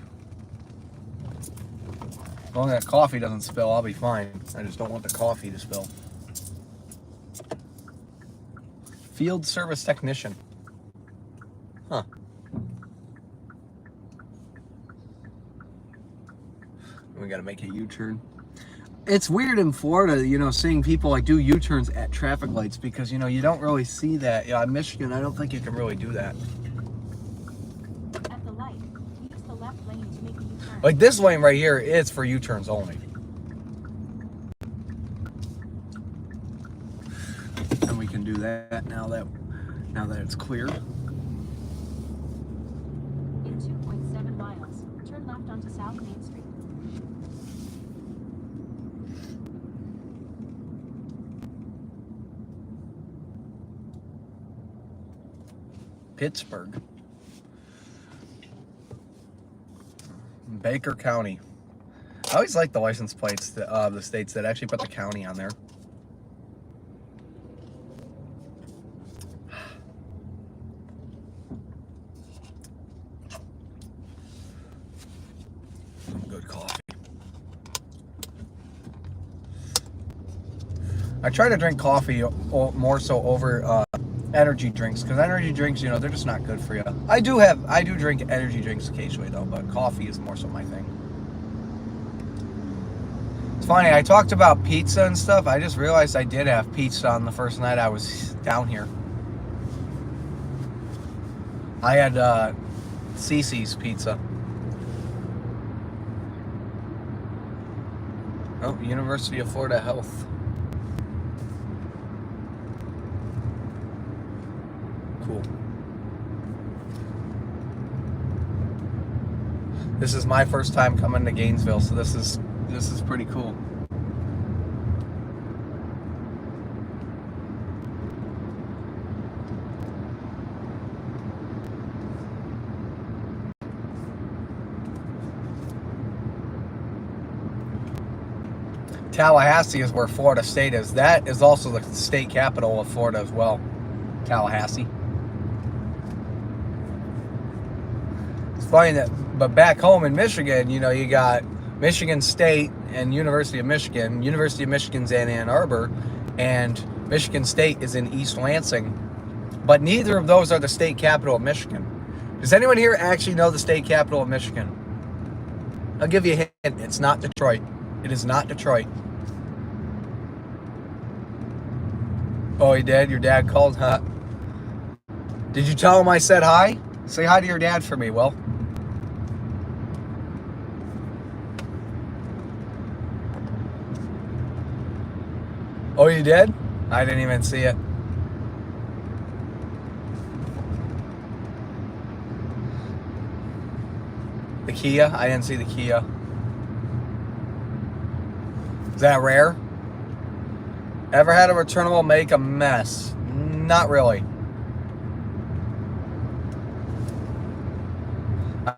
As long as that coffee doesn't spill, I'll be fine. I just don't want the coffee to spill. Field service technician. We got to make a U-turn. It's weird in Florida, you know, seeing people like do U-turns at traffic lights because, you know, you don't really see that. Yeah, in Michigan, I don't think you can really do that. At the light, use the left lane to make a U-turn. Like this lane right here is for U-turns only. And we can do that now that it's clear. In 2.7 miles, turn left onto South Main Street. Pittsburgh. Baker County. I always like the license plates of the states that actually put the county on there. Some good coffee. I try to drink coffee more so over energy drinks, because energy drinks, you know, they're just not good for you. I do drink energy drinks occasionally though, but coffee is more so my thing. It's funny, I talked about pizza and stuff. I just realized I did have pizza on the first night I was down here. I had Cece's pizza. Oh, University of Florida Health. Cool. This is my first time coming to Gainesville, so this is pretty cool. Tallahassee is where Florida State is. That is also the state capital of Florida as well. Tallahassee. It's funny that, but back home in Michigan, you know, you got Michigan State and University of Michigan. University of Michigan's in Ann Arbor, and Michigan State is in East Lansing. But neither of those are the state capital of Michigan. Does anyone here actually know the state capital of Michigan? I'll give you a hint. It's not Detroit. It is not Detroit. Oh, you did? Your dad called, huh? Did you tell him I said hi? Say hi to your dad for me, Will. Oh, you did? I didn't even see it. The Kia? I didn't see the Kia. Is that rare? Ever had a returnable make a mess? Not really.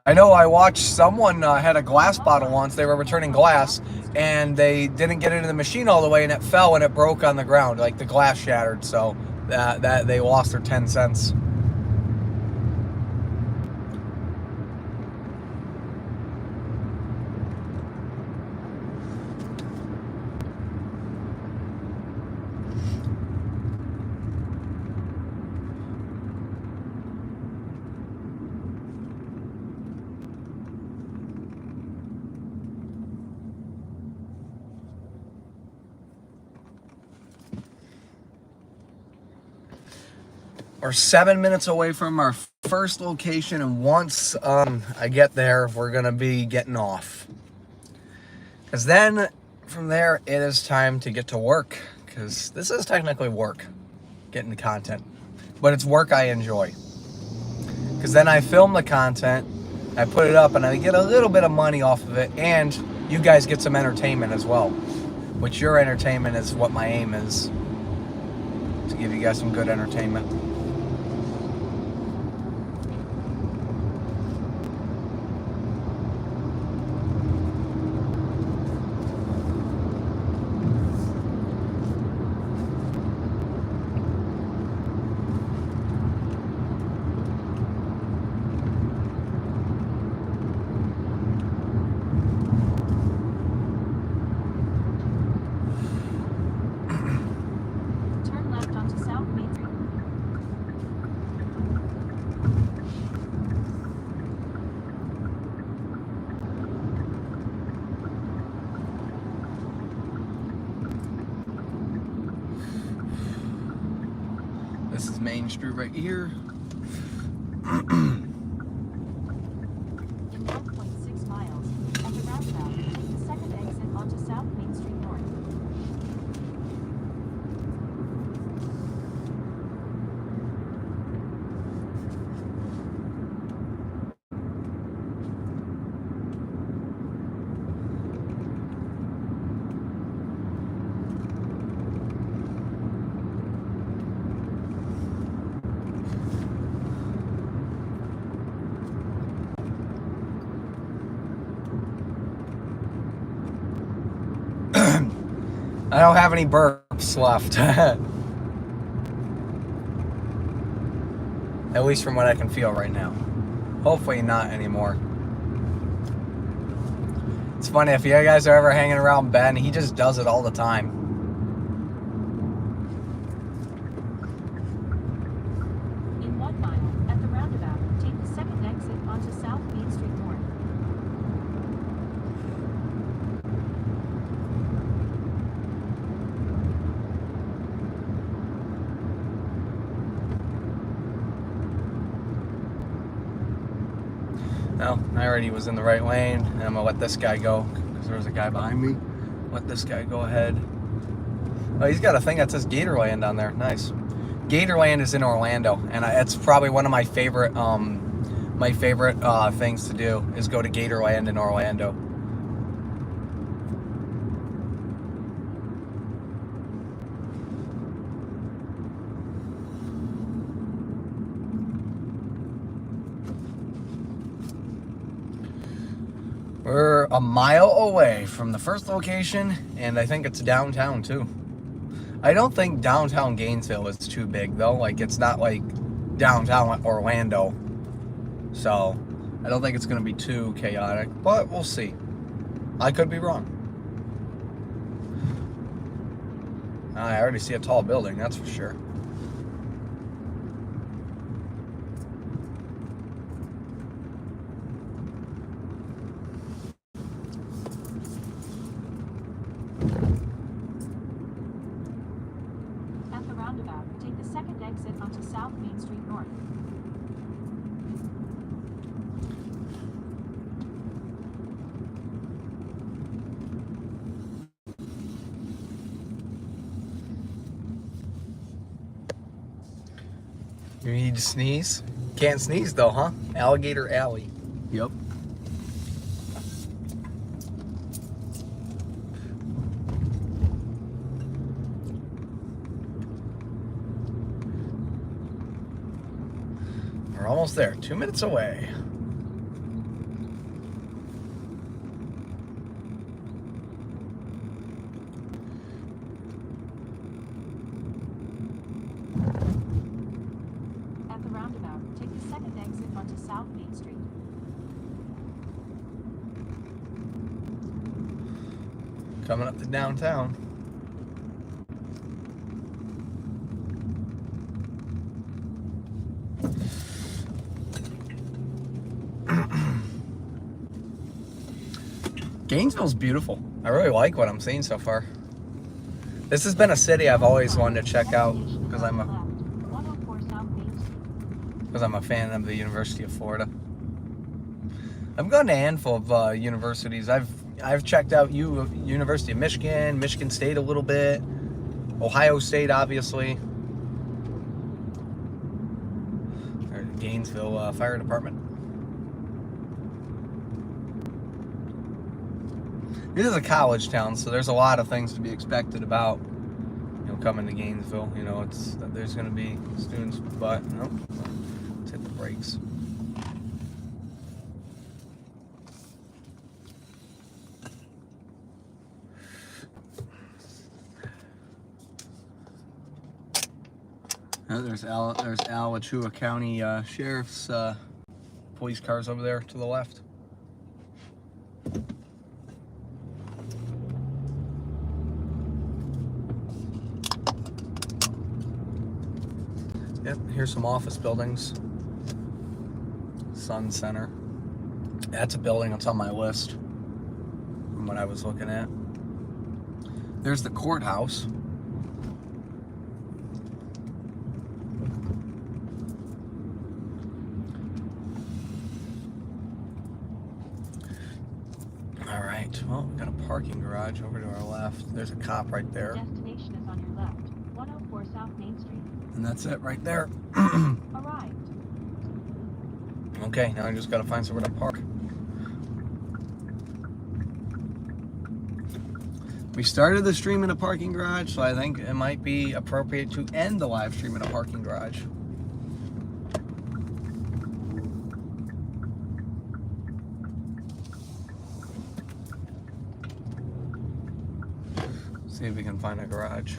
I know I watched someone had a glass bottle once. They were returning glass, and they didn't get it in the machine all the way, and it fell and it broke on the ground. Like the glass shattered, so that they lost their 10 cents. We're 7 minutes away from our first location, and once I get there, we're gonna be getting off. Because then, from there, it is time to get to work. Because this is technically work, getting the content. But it's work I enjoy. Because then I film the content, I put it up, and I get a little bit of money off of it, and you guys get some entertainment as well. Which your entertainment is what my aim is. To give you guys some good entertainment. Main Street right here. In 1.6 miles, at the roundabout, take the second exit onto South Main Street North. I don't have any burps left. At least from what I can feel right now. Hopefully not anymore. It's funny, if you guys are ever hanging around Ben, he just does it all the time. In 1 mile, at the roundabout, take the second exit onto South Main Street North. Well, I already was in the right lane, and I'm gonna let this guy go because there was a guy behind me. Let this guy go ahead. Oh, he's got a thing that says Gatorland on there. Nice. Gatorland is in Orlando, and it's probably one of my favorite things to do is go to Gatorland in Orlando. We're a mile away from the first location, and I think it's downtown too. I don't think downtown Gainesville is too big though. Like, it's not like downtown Orlando. So I don't think it's gonna be too chaotic, but we'll see. I could be wrong. I already see a tall building, that's for sure. At the roundabout, take the second exit onto South Main Street North. You need to sneeze? Can't sneeze though, huh? Alligator Alley. Yep. We're almost there. 2 minutes away. At the roundabout, take the second exit onto South Main Street. Coming up to downtown. Gainesville's beautiful. I really like what I'm seeing so far. This has been a city I've always wanted to check out because I'm a 104 South Main Street. fan of the University of Florida. I've gone to a handful of universities. I've checked out University of Michigan, Michigan State a little bit, Ohio State obviously. There's Gainesville Fire Department. It is a college town, so there's a lot of things to be expected about, coming to Gainesville. There's going to be students, but nope. Let's hit the brakes. There's Alachua County Sheriff's police cars over there to the left. Yep, here's some office buildings. Sun Center. That's a building that's on my list from what I was looking at. There's the courthouse. right, well, we got a parking garage over to our left. There's a cop right there. Destination is on your left. 104 South Main Street. And that's it right there. Arrived. Okay, now I just gotta find somewhere to park. We started the stream in a parking garage, so I think it might be appropriate to end the live stream in a parking garage. See if we can find a garage.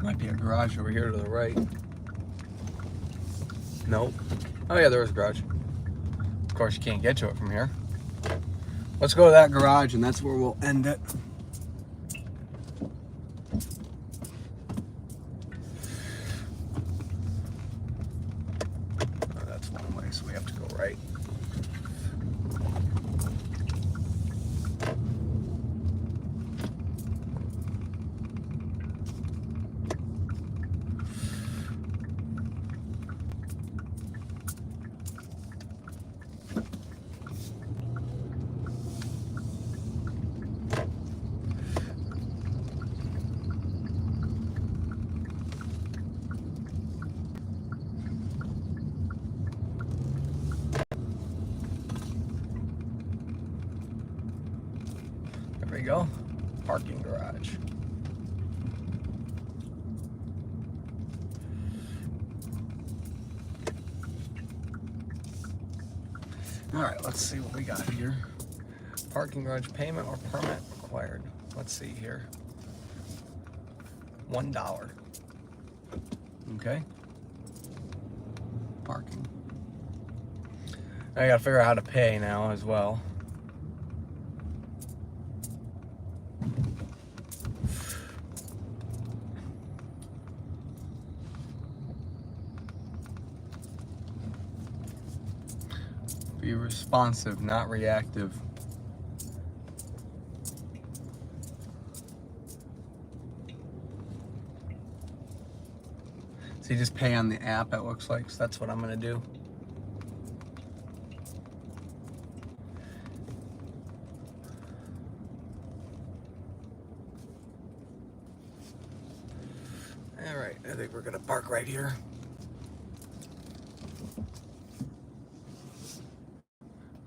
Might be a garage over here to the right. Nope. Oh yeah, there is a garage. Of course, you can't get to it from here. Let's go to that garage, and that's where we'll end it. Oh, that's one way, so we have to go right. There we go. Parking garage. All right, let's see what we got here. Parking garage payment or permit required. Let's see here. $1. Okay. Parking. I gotta figure out how to pay now as well. Be responsive, not reactive. So you just pay on the app, it looks like. So that's what I'm gonna do. All right, I think we're gonna park right here.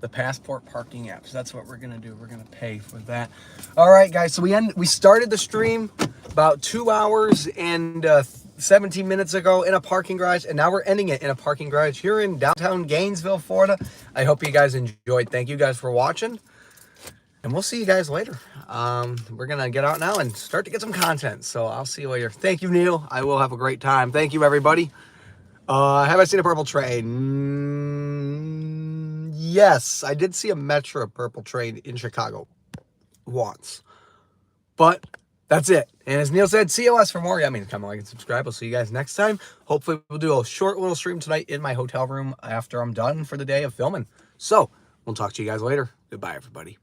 The passport parking app. So that's what we're gonna do. We're gonna pay for that. All right, guys. So we started the stream about 2 hours and 17 minutes ago in a parking garage, and now we're ending it in a parking garage here in downtown Gainesville, Florida. I hope you guys enjoyed. Thank you guys for watching, and we'll see you guys later. We're gonna get out now and start to get some content. So I'll see you later. Thank you, Neil. I will have a great time. Thank you, everybody. Have I seen a purple train? Yes, I did see a Metro purple train in Chicago once. But that's it. And as Neil said, COS for more. Yeah, I mean, come like and subscribe. I'll see you guys next time. Hopefully we'll do a short little stream tonight in my hotel room after I'm done for the day of filming. So we'll talk to you guys later. Goodbye, everybody.